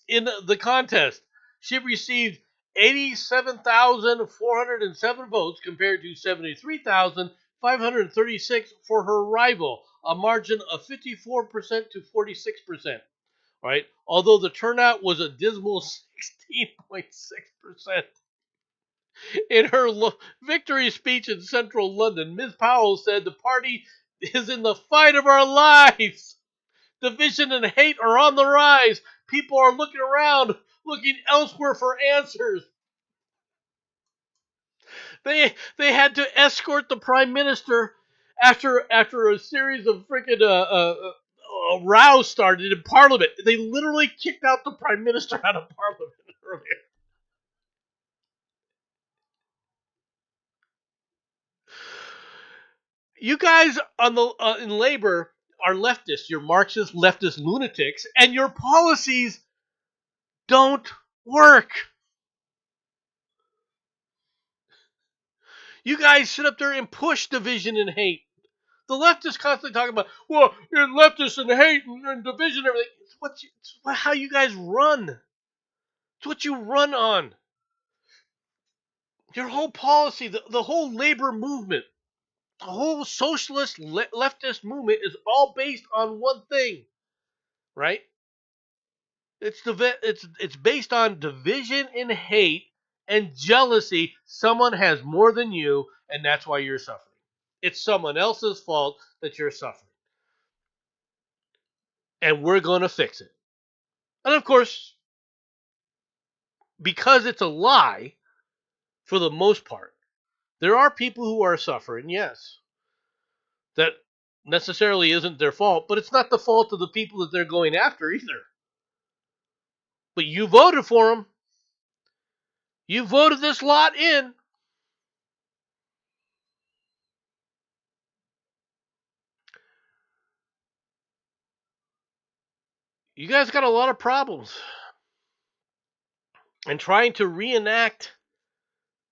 Speaker 1: in the contest. She received 87,407 votes compared to 73,536 for her rival, a margin of 54% to 46%. Right? Although the turnout was a dismal 16.6%. In her victory speech in central London, Ms. Powell said the party is in the fight of our lives. Division and hate are on the rise. People are looking around, looking elsewhere for answers. They had to escort the prime minister after a series of freaking rows started in Parliament. They literally kicked out the prime minister out of Parliament earlier. You guys on the in Labor are leftists. You're Marxist leftist lunatics, and your policies don't work. You guys sit up there and push division and hate. The left is constantly talking about, well, you're leftists and hate and division and everything. It's how you guys run. It's what you run on. Your whole policy, the whole labor movement, the whole socialist leftist movement is all based on one thing, right? It's based on division and hate and jealousy. Someone has more than you, and that's why you're suffering. It's someone else's fault that you're suffering. And we're going to fix it. And of course, because it's a lie for the most part, there are people who are suffering, yes. That necessarily isn't their fault, but it's not the fault of the people that they're going after either. But you voted for them. You voted this lot in. You guys got a lot of problems. And trying to reenact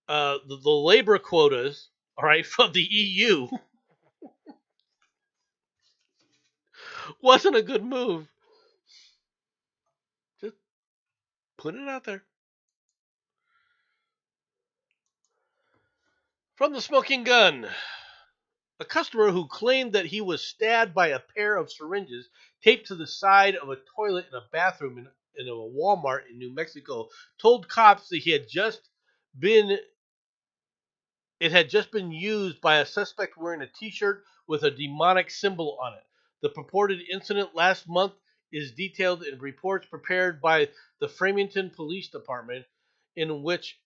Speaker 1: the labor quotas, all right, from the EU wasn't a good move. Just put it out there. From the smoking gun. A customer who claimed that he was stabbed by a pair of syringes taped to the side of a toilet in a bathroom in a Walmart in New Mexico told cops that been it had just been used by a suspect wearing a t-shirt with a demonic symbol on it. The purported incident last month is detailed in reports prepared by the Framingham Police Department, in which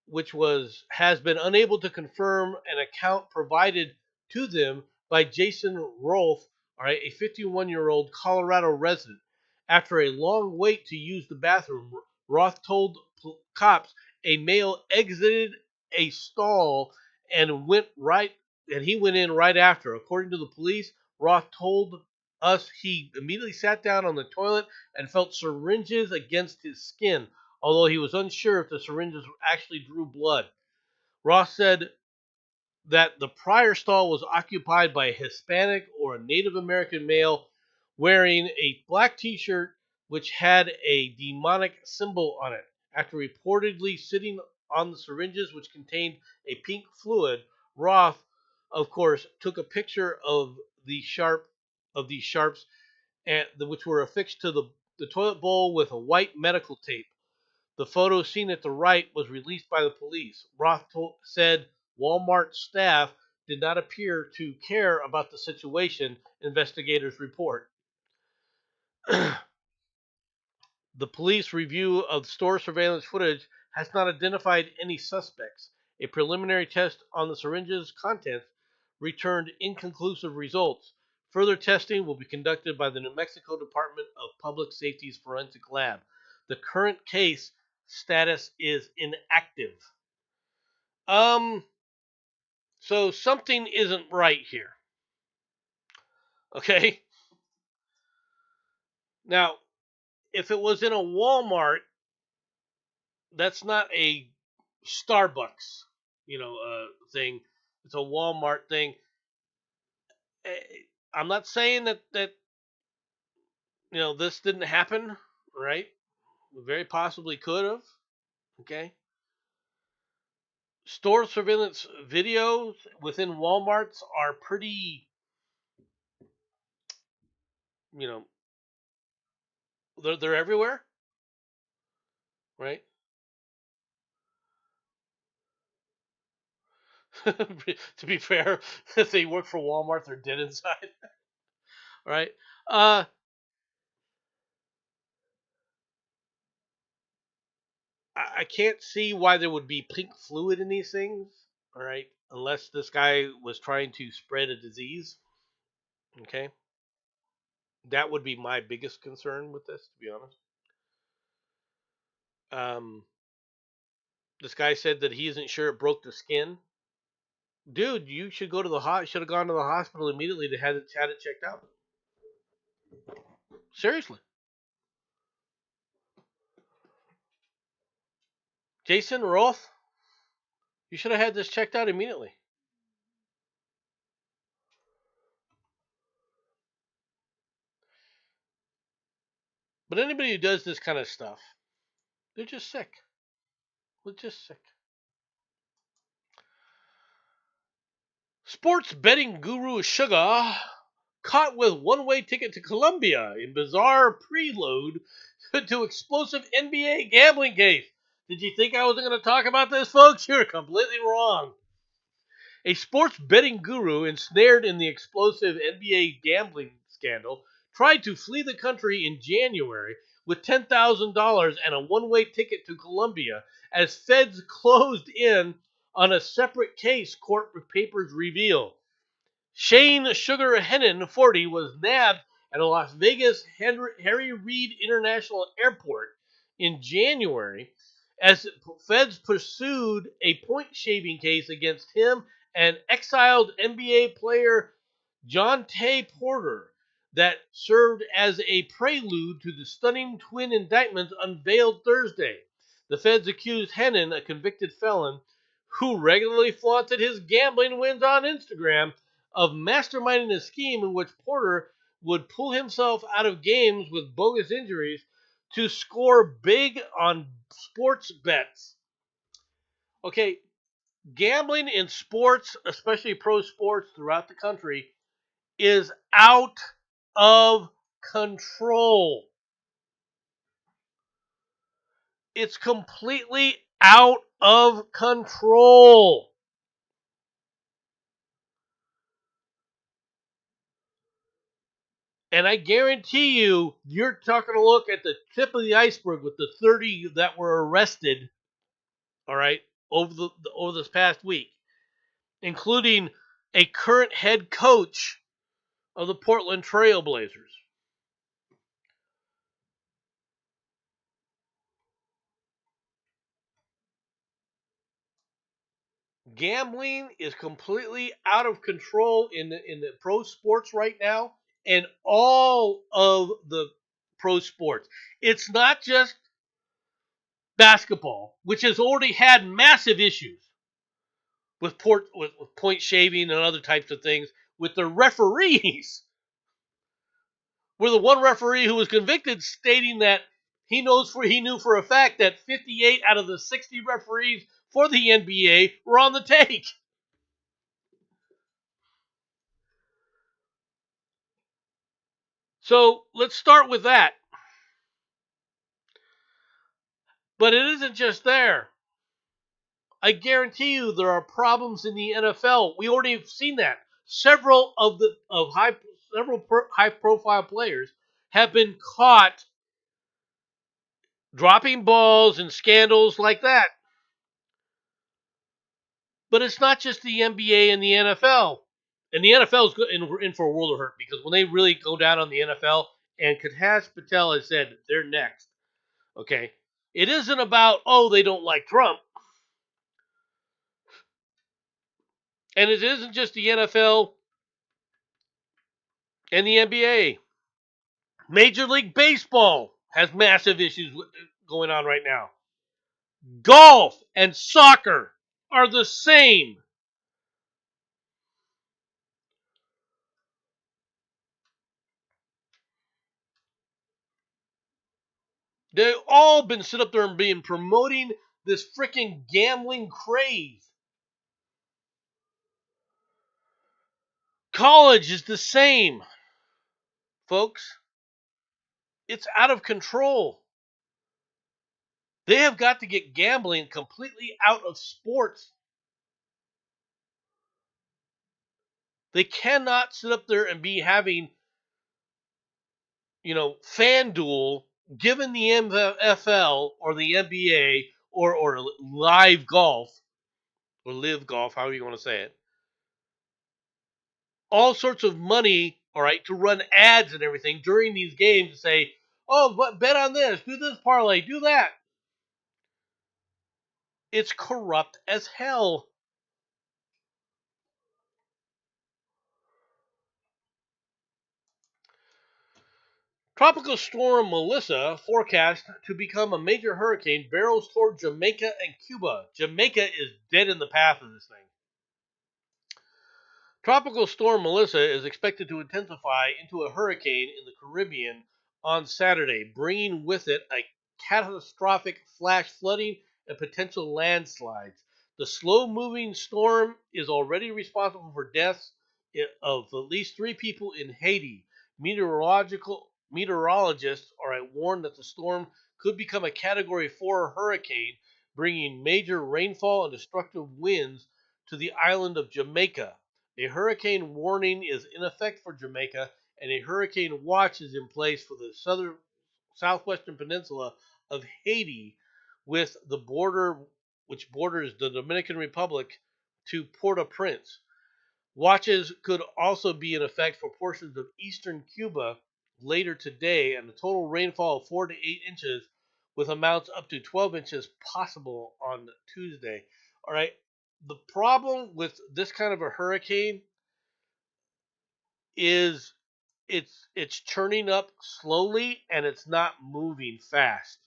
Speaker 1: was has been unable to confirm an account provided to them by Jason Rolfe all right, a 51-year-old Colorado resident. After a long wait to use the bathroom, Roth told cops a male exited a stall and he went in right after. According to the police, Roth told us he immediately sat down on the toilet and felt syringes against his skin, although he was unsure if the syringes actually drew blood. Roth said that the prior stall was occupied by a Hispanic or a Native American male wearing a black t shirt which had a demonic symbol on it. After reportedly sitting on the syringes which contained a pink fluid, Roth, of course, took a picture of these sharps which were affixed to the toilet bowl with a white medical tape. The photo seen at the right was released by the police. Roth said Walmart staff did not appear to care about the situation, investigators report. The police review of store surveillance footage has not identified any suspects. A preliminary test on the syringe's contents returned inconclusive results. Further testing will be conducted by the New Mexico Department of Public Safety's forensic lab. The current case status is inactive. Um, so something isn't right here. Okay? Now, if it was in a Walmart, that's not a Starbucks, thing. It's a Walmart thing. I'm not saying that this didn't happen, right? Very possibly could have. Okay. Store surveillance videos within Walmarts are pretty, you know, they're everywhere, right? To be fair, if they work for Walmart, they're dead inside, right? Uh, I can't see why there would be pink fluid in these things, all right? Unless this guy was trying to spread a disease, okay? That would be my biggest concern with this, to be honest. Um, this guy said that he isn't sure it broke the skin. Dude, you should go to should have gone to the hospital immediately to had it checked out. Seriously, Jason Roth, you should have had this checked out immediately. But anybody who does this kind of stuff, they're just sick. They're just sick. Sports betting guru Sugar caught with one-way ticket to Colombia in bizarre prelude to explosive NBA gambling case. Did you think I wasn't going to talk about this, folks? You're completely wrong. A sports betting guru ensnared in the explosive NBA gambling scandal tried to flee the country in January with $10,000 and a one-way ticket to Colombia as feds closed in on a separate case, court papers reveal. Shane Sugar Hennon, 40, was nabbed at a Las Vegas Harry Reid International Airport in January as feds pursued a point-shaving case against him and exiled NBA player John Tay Porter that served as a prelude to the stunning twin indictments unveiled Thursday. The feds accused Hennon, a convicted felon who regularly flaunted his gambling wins on Instagram, of masterminding a scheme in which Porter would pull himself out of games with bogus injuries to score big on sports bets. Okay, gambling in sports, especially pro sports throughout the country, is out of control. It's completely out of control. And I guarantee you, you're taking a look at the tip of the iceberg with the 30 that were arrested, all right, over this past week, including a current head coach, of the Portland Trail Blazers. Gambling is completely out of control in the pro sports right now, and all of the pro sports. It's not just basketball, which has already had massive issues with point shaving and other types of things with the referees. Where the one referee who was convicted stating that he knew for a fact that 58 out of the 60 referees for the NBA were on the take. So let's start with that. But it isn't just there. I guarantee you there are problems in the NFL. We already have seen that. Several high profile players have been caught dropping balls and scandals like that. But it's not just the NBA and the NFL. And the NFL is in for a world of hurt because when they really go down on the NFL, and Katas Patel has said they're next. Okay, it isn't about they don't like Trump, and it isn't just the NFL and the NBA. Major League Baseball has massive issues going on right now. Golf and soccer are the same. They've all been sit up there and being promoting this freaking gambling craze. College is the same, folks. It's out of control. They have got to get gambling completely out of sports. They cannot sit up there and be having, FanDuel given the NFL or the NBA or live golf or live golf, however you want to say it, all sorts of money, all right, to run ads and everything during these games to say, but bet on this, do this parlay, do that. It's corrupt as hell. Tropical storm Melissa forecast to become a major hurricane barrels toward Jamaica and Cuba. Jamaica is dead in the path of this thing. Tropical storm Melissa is expected to intensify into a hurricane in the Caribbean on Saturday, bringing with it a catastrophic flash flooding and potential landslides. The slow-moving storm is already responsible for deaths of at least 3 people in Haiti. Meteorologists are warned that the storm could become a Category 4 hurricane, bringing major rainfall and destructive winds to the island of Jamaica. A hurricane warning is in effect for Jamaica, and a hurricane watch is in place for the southwestern peninsula of Haiti, with the border which borders the Dominican Republic to Port-au-Prince. Watches could also be in effect for portions of eastern Cuba later today, and a total rainfall of 4 to 8 inches, with amounts up to 12 inches possible on Tuesday. All right. The problem with this kind of a hurricane is it's churning up slowly and it's not moving fast.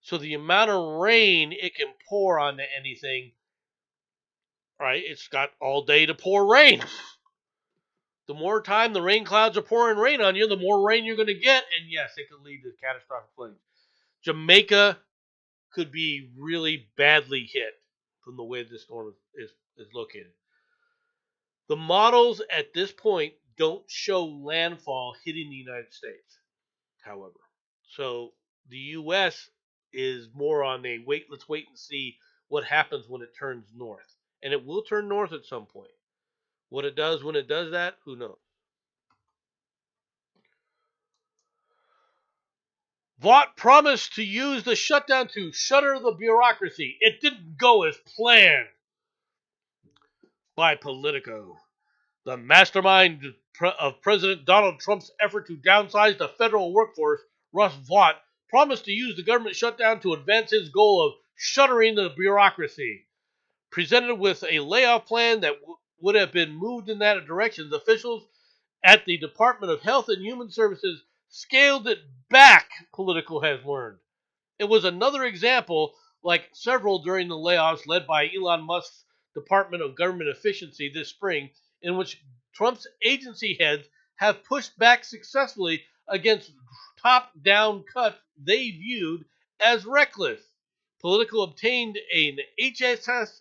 Speaker 1: So the amount of rain it can pour onto anything, right? It's got all day to pour rain. The more time the rain clouds are pouring rain on you, the more rain you're going to get, and yes, it could lead to catastrophic flooding. Jamaica could be really badly hit from the way this storm is located. The models at this point don't show landfall hitting the United States, however. So the U.S. is more on a let's wait and see what happens when it turns north. And it will turn north at some point. What it does when it does that, who knows? Vought promised to use the shutdown to shutter the bureaucracy. It didn't go as planned by Politico. The mastermind of President Donald Trump's effort to downsize the federal workforce, Russ Vought promised to use the government shutdown to advance his goal of shuttering the bureaucracy. Presented with a layoff plan that would have been moved in that direction, the officials at the Department of Health and Human Services scaled it back, Politico has learned. It was another example, like several during the layoffs led by Elon Musk's Department of Government Efficiency this spring, in which Trump's agency heads have pushed back successfully against top down cuts they viewed as reckless. Politico obtained an HHS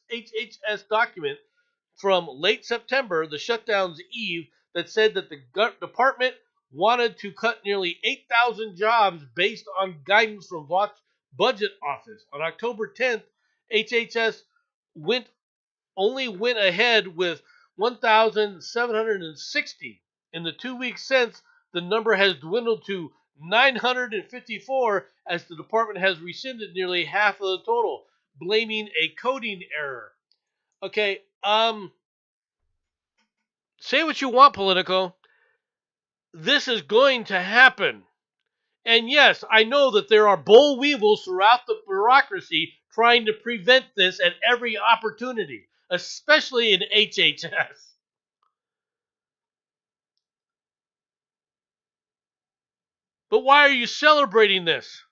Speaker 1: document from late September, the shutdown's eve, that said that the department wanted to cut nearly 8,000 jobs based on guidance from Vaught's budget office. On October 10th, HHS went ahead with 1,760. In the 2 weeks since, the number has dwindled to 954 as the department has rescinded nearly half of the total, blaming a coding error. Okay, say what you want, Politico. This is going to happen. And yes, I know that there are boll weevils throughout the bureaucracy trying to prevent this at every opportunity, especially in HHS. But why are you celebrating this?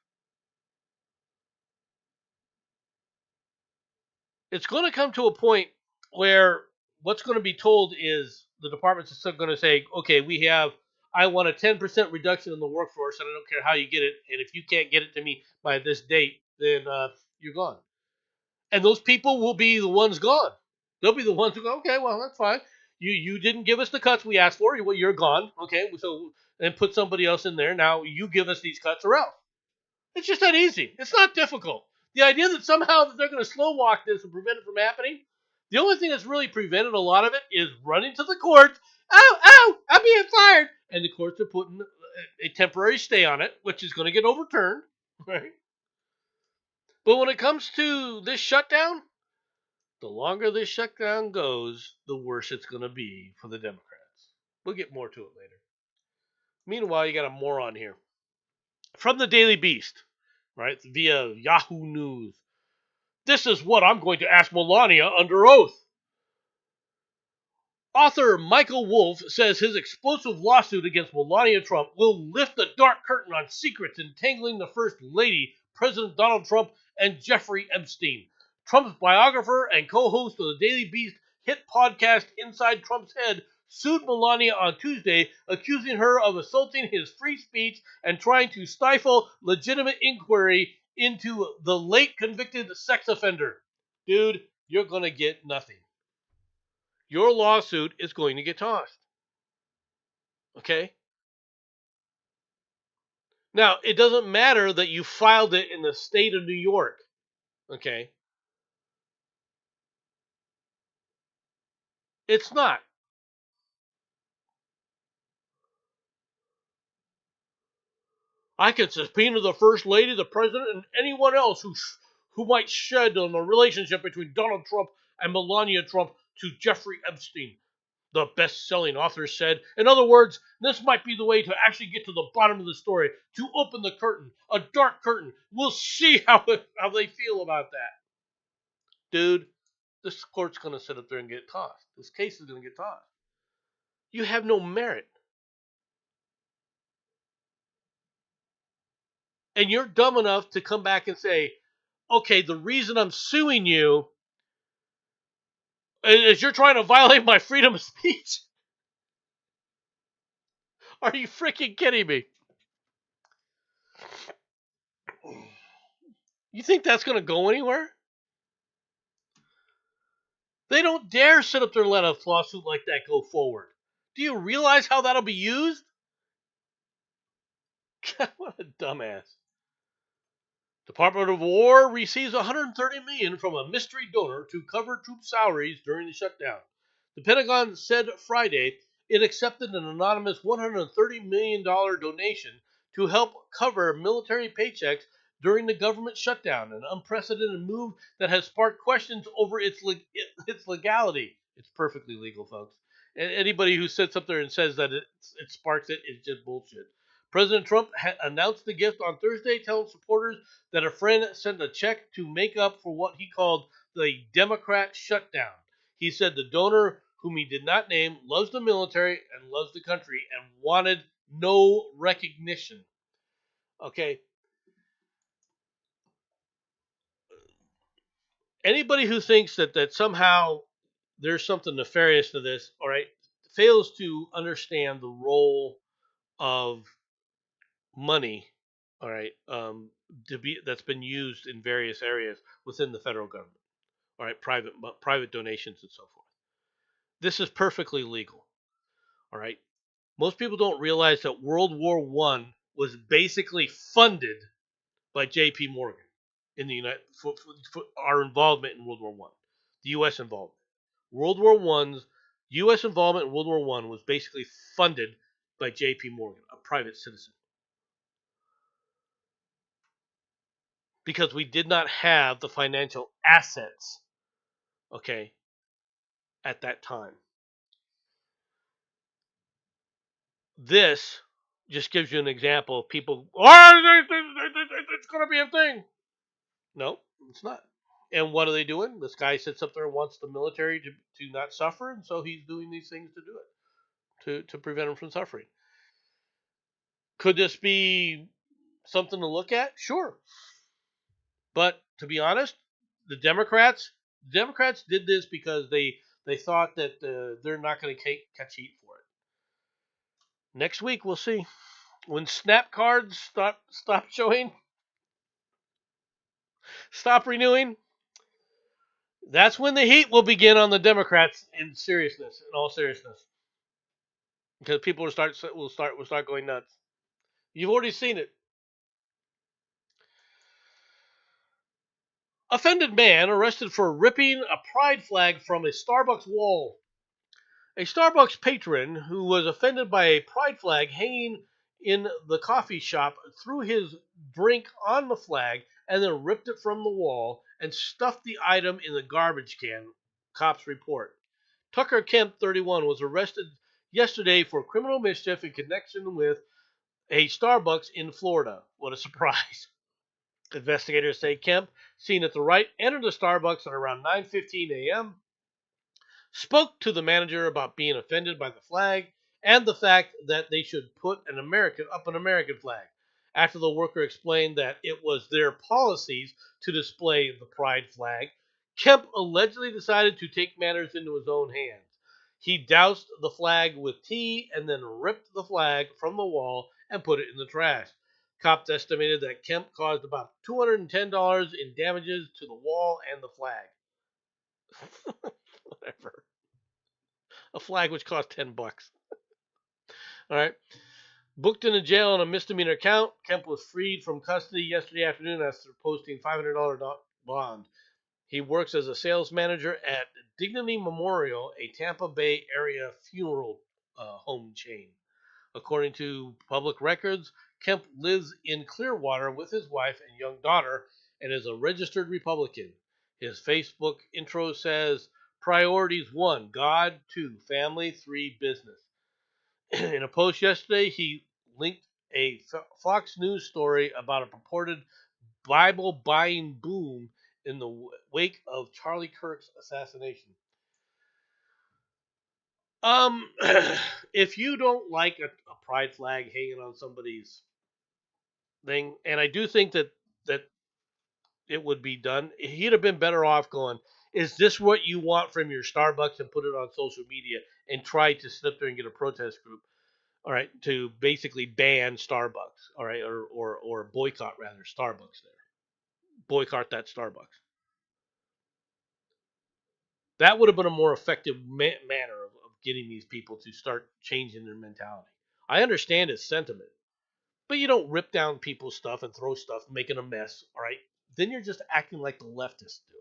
Speaker 1: It's going to come to a point where what's going to be told is the department's going to say, okay, I want a 10% reduction in the workforce, and I don't care how you get it. And if you can't get it to me by this date, then you're gone. And those people will be the ones gone. They'll be the ones who go, okay, well, that's fine. You didn't give us the cuts we asked for. Well, you're gone. Okay, so and put somebody else in there. Now you give us these cuts or else. It's just that easy. It's not difficult. The idea that somehow that they're going to slow walk this and prevent it from happening, the only thing that's really prevented a lot of it is running to the courts. Oh, I'm being fired. And the courts are putting a temporary stay on it, which is going to get overturned. Right? But when it comes to this shutdown, the longer this shutdown goes, the worse it's going to be for the Democrats. We'll get more to it later. Meanwhile, you got a moron here. From the Daily Beast, right, via Yahoo News. This is what I'm going to ask Melania under oath. Author Michael Wolff says his explosive lawsuit against Melania Trump will lift the dark curtain on secrets entangling the First Lady, President Donald Trump, and Jeffrey Epstein. Trump's biographer and co-host of the Daily Beast hit podcast Inside Trump's Head sued Melania on Tuesday, accusing her of assaulting his free speech and trying to stifle legitimate inquiry into the late convicted sex offender. Dude, you're going to get nothing. Your lawsuit is going to get tossed. Okay? Now, it doesn't matter that you filed it in the state of New York. Okay? It's not. I can subpoena the First Lady, the President, and anyone else who might shed on the relationship between Donald Trump and Melania Trump to Jeffrey Epstein, the best-selling author said. In other words, this might be the way to actually get to the bottom of the story, to open the curtain, a dark curtain. We'll see how they feel about that. Dude, this court's going to sit up there and get tossed. This case is going to get tossed. You have no merit. And you're dumb enough to come back and say, okay, the reason I'm suing you is you're trying to violate my freedom of speech. Are you freaking kidding me? You think that's going to go anywhere? They don't dare sit up there and let a lawsuit like that go forward. Do you realize how that'll be used? What a dumbass. Department of War receives $130 million from a mystery donor to cover troop salaries during the shutdown. The Pentagon said Friday it accepted an anonymous $130 million donation to help cover military paychecks during the government shutdown, an unprecedented move that has sparked questions over its legality. It's perfectly legal, folks. And anybody who sits up there and says that it sparks it is just bullshit. President Trump announced the gift on Thursday, telling supporters that a friend sent a check to make up for what he called the Democrat shutdown. He said the donor, whom he did not name, loves the military and loves the country and wanted no recognition. Okay. Anybody who thinks that somehow there's something nefarious to this, all right, fails to understand the role of money, all right, to be that's been used in various areas within the federal government, all right, private donations and so forth. This is perfectly legal, all right. Most people don't realize that World War One was basically funded by J.P. Morgan in the United for our involvement in World War One, the U.S. involvement. World War One's U.S. involvement in World War One was basically funded by J.P. Morgan, a private citizen, because we did not have the financial assets, okay, at that time. This just gives you an example of people. Oh, it's going to be a thing. No, it's not. And what are they doing? This guy sits up there and wants the military to not suffer, and so he's doing these things to do it, to prevent them from suffering. Could this be something to look at? Sure. But to be honest, the Democrats did this because they thought that they're not going to catch heat for it. Next week we'll see. When snap cards stop showing, stop renewing, that's when the heat will begin on the Democrats in all seriousness. Because people will start going nuts. You've already seen it. Offended man arrested for ripping a pride flag from a Starbucks wall. A Starbucks patron who was offended by a pride flag hanging in the coffee shop threw his drink on the flag and then ripped it from the wall and stuffed the item in the garbage can, cops report. Tucker Kemp, 31, was arrested yesterday for criminal mischief in connection with a Starbucks in Florida. What a surprise. Investigators say Kemp, seen at the right, entered the Starbucks at around 9:15 a.m., spoke to the manager about being offended by the flag and the fact that they should put an American flag. After the worker explained that it was their policies to display the pride flag, Kemp allegedly decided to take matters into his own hands. He doused the flag with tea and then ripped the flag from the wall and put it in the trash. Cops estimated that Kemp caused about $210 in damages to the wall and the flag. Whatever. A flag which cost $10. All right. Booked into jail on a misdemeanor count, Kemp was freed from custody yesterday afternoon after posting $500 bond. He works as a sales manager at Dignity Memorial, a Tampa Bay area funeral home chain. According to public records, Kemp lives in Clearwater with his wife and young daughter and is a registered Republican. His Facebook intro says, Priorities 1, God; 2, family; 3, business. In a post yesterday, he linked a Fox News story about a purported Bible buying boom in the wake of Charlie Kirk's assassination. Um, if you don't like a pride flag hanging on somebody's thing, and I do think that it would be done, he'd have been better off going, is this what you want from your Starbucks, and put it on social media and try to sit there and get a protest group, all right, to basically ban Starbucks, all right, or boycott rather Starbucks there. Boycott that Starbucks. That would have been a more effective manner of getting these people to start changing their mentality. I understand his sentiment, but you don't rip down people's stuff and throw stuff, making a mess, all right? Then you're just acting like the leftists do.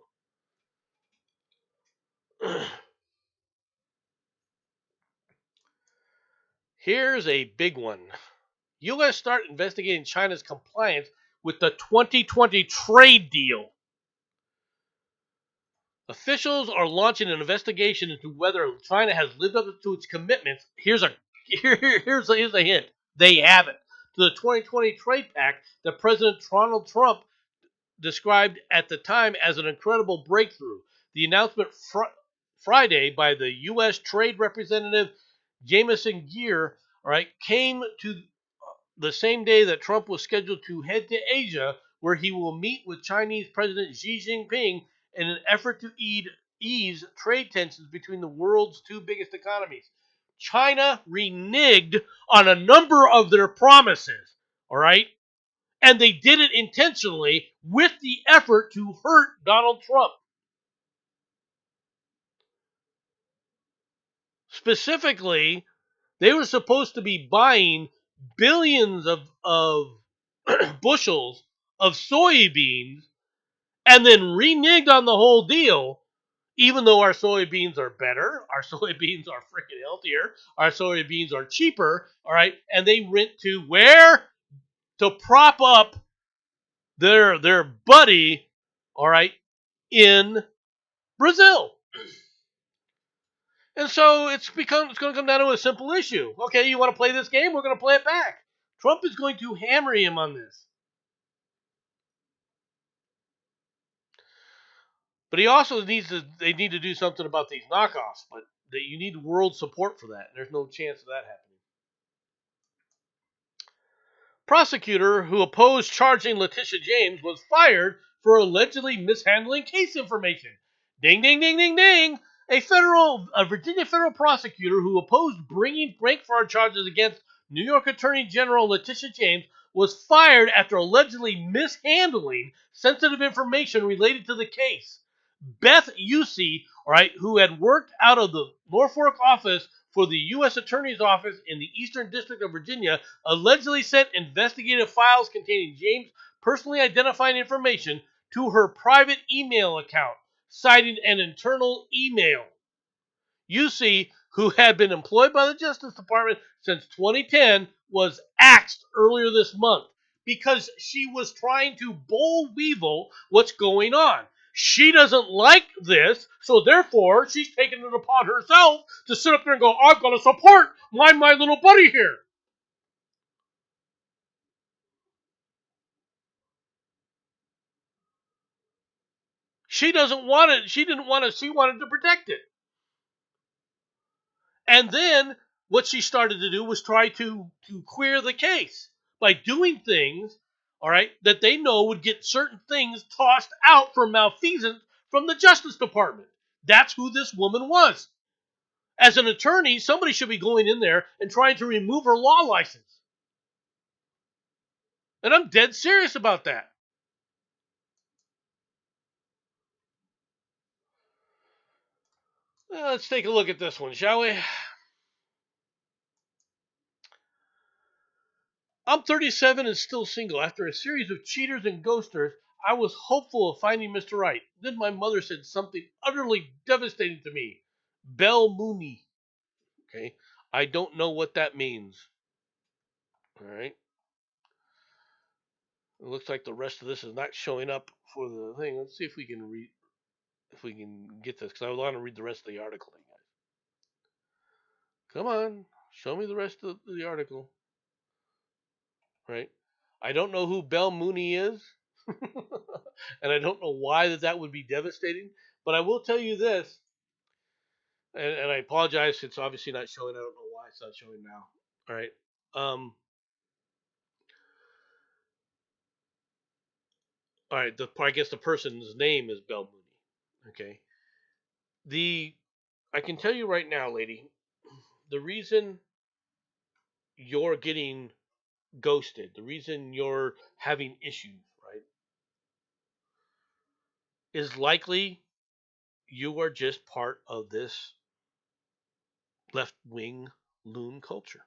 Speaker 1: Here's a big one. U.S. start investigating China's compliance with the 2020 trade deal. Officials are launching an investigation into whether China has lived up to its commitments. Here's a hint. They haven't. To the 2020 trade pact that President Donald Trump described at the time as an incredible breakthrough. The announcement Friday by the U.S. Trade Representative Jameson Gear, all right, came to the same day that Trump was scheduled to head to Asia, where he will meet with Chinese President Xi Jinping in an effort to ease trade tensions between the world's two biggest economies. China reneged on a number of their promises, all right? And they did it intentionally with the effort to hurt Donald Trump. Specifically, they were supposed to be buying billions of bushels of soybeans and then reneged on the whole deal, even though our soybeans are better, our soybeans are freaking healthier, our soybeans are cheaper, all right, and they went to where? To prop up their buddy, all right, in Brazil. And so it's going to come down to a simple issue. Okay, you want to play this game? We're going to play it back. Trump is going to hammer him on this. But he also they need to do something about these knockoffs, but that you need world support for that. There's no chance of that happening. Prosecutor who opposed charging Letitia James was fired for allegedly mishandling case information. Ding, ding, ding, ding, ding. A Virginia federal prosecutor who opposed bringing bank fraud charges against New York Attorney General Letitia James was fired after allegedly mishandling sensitive information related to the case. Beth Usey, all right, who had worked out of the Norfolk office for the U.S. Attorney's Office in the Eastern District of Virginia, allegedly sent investigative files containing James' personally identifying information to her private email account, citing an internal email. Usey, who had been employed by the Justice Department since 2010, was axed earlier this month because she was trying to boll weevil what's going on. She doesn't like this, so therefore she's taking it upon herself to sit up there and go, I'm going to support my little buddy here. She doesn't want it. She didn't want it. She wanted to protect it. And then what she started to do was try to queer the case by doing things, all right, that they know would get certain things tossed out for malfeasance from the Justice Department. That's who this woman was. As an attorney, somebody should be going in there and trying to remove her law license. And I'm dead serious about that. Well, let's take a look at this one, shall we? I'm 37 and still single. After a series of cheaters and ghosters, I was hopeful of finding Mr. Right. Then my mother said something utterly devastating to me. Bell Mooney. Okay. I don't know what that means. All right. It looks like the rest of this is not showing up for the thing. Let's see if we can read, if we can get this, because I want to read the rest of the article. Come on, show me the rest of the article. Right. I don't know who Bell Mooney is, and I don't know why that would be devastating. But I will tell you this, and I apologize. It's obviously not showing. I don't know why it's not showing now. All right. All right. I guess the person's name is Bell Mooney. Okay. The I can tell you right now, lady, the reason you're getting ghosted, the reason you're having issues, right, is likely you are just part of this left wing loon culture.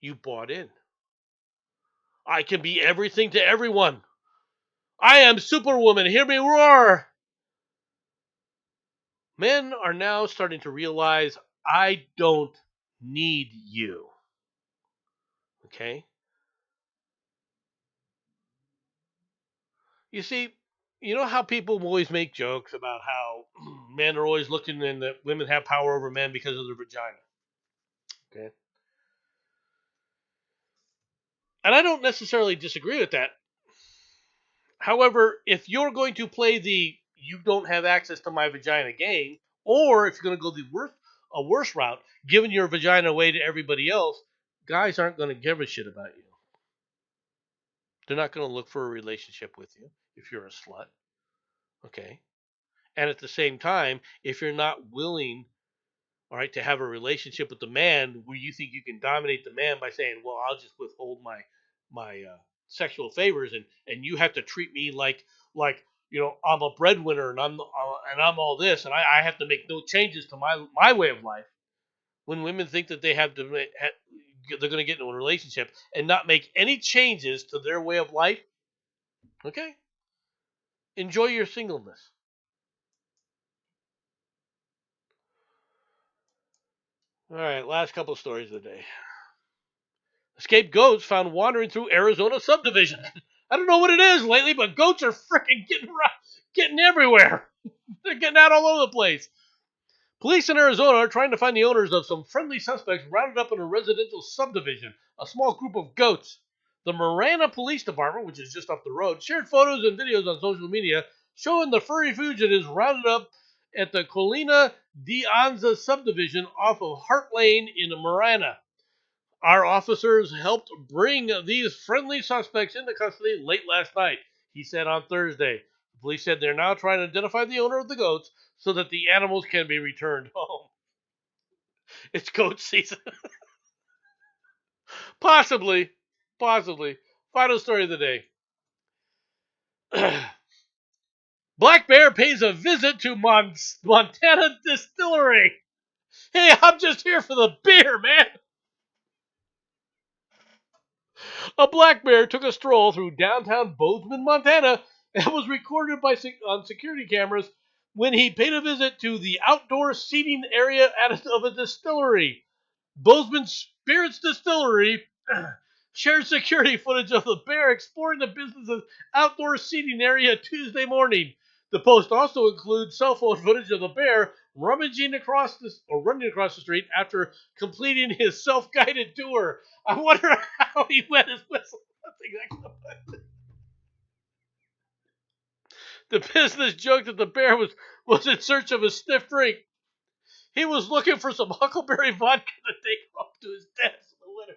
Speaker 1: You bought in. I can be everything to everyone. I am Superwoman. Hear me roar. Men are now starting to realize I don't need you. Okay? You see, You know how people always make jokes about how men are always looking and that women have power over men because of their vagina. Okay. And I don't necessarily disagree with that. However, if you're going to play the you don't have access to my vagina game, or if you're going to go a worse route, giving your vagina away to everybody else, guys aren't going to give a shit about you. They're not going to look for a relationship with you if you're a slut. Okay. And at the same time, if you're not willing, all right, to have a relationship with the man where you think you can dominate the man by saying, "Well, I'll just withhold my sexual favors, and you have to treat me like I'm a breadwinner and I'm all this, and I have to make no changes to my way of life." When women think that they're going to get into a relationship and not make any changes to their way of life, okay, enjoy your singleness. All right, last couple of stories of the day. Escaped goats found wandering through Arizona subdivision. I don't know what it is lately, but goats are freaking getting everywhere. They're getting out all over the place. Police in Arizona are trying to find the owners of some friendly suspects rounded up in a residential subdivision, a small group of goats. The Marana Police Department, which is just up the road, shared photos and videos on social media showing the furry fugitives rounded up at the Colina de Anza subdivision off of Hart Lane in Marana. Our officers helped bring these friendly suspects into custody late last night, he said on Thursday. The police said they're now trying to identify the owner of the goats so that the animals can be returned home. It's goat season. Possibly. Possibly. Final story of the day. Black bear pays a visit to Montana distillery. Hey, I'm just here for the beer, man. A black bear took a stroll through downtown Bozeman, Montana, and was recorded on security cameras when he paid a visit to the outdoor seating area of a distillery. Bozeman Spirits Distillery shared security footage of the bear exploring the business's outdoor seating area Tuesday morning. The post also includes cell phone footage of the bear running across the street after completing his self-guided tour. I wonder how he wet his whistle. The business joked that the bear was in search of a stiff drink. He was looking for some huckleberry vodka to take off to his desk in the winter.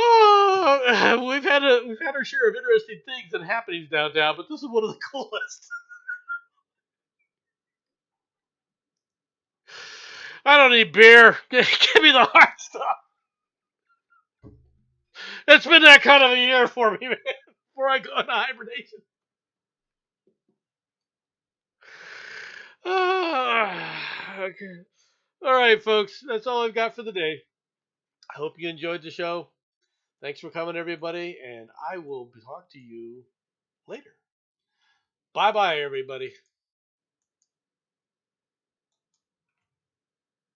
Speaker 1: Oh, we've had our share of interesting things and happenings downtown, but this is one of the coolest. I don't need beer. Give me the hard stuff. It's been that kind of a year for me, man. Before I go into hibernation. Okay. All right, folks. That's all I've got for the day. I hope you enjoyed the show. Thanks for coming, everybody, and I will talk to you later. Bye bye, everybody.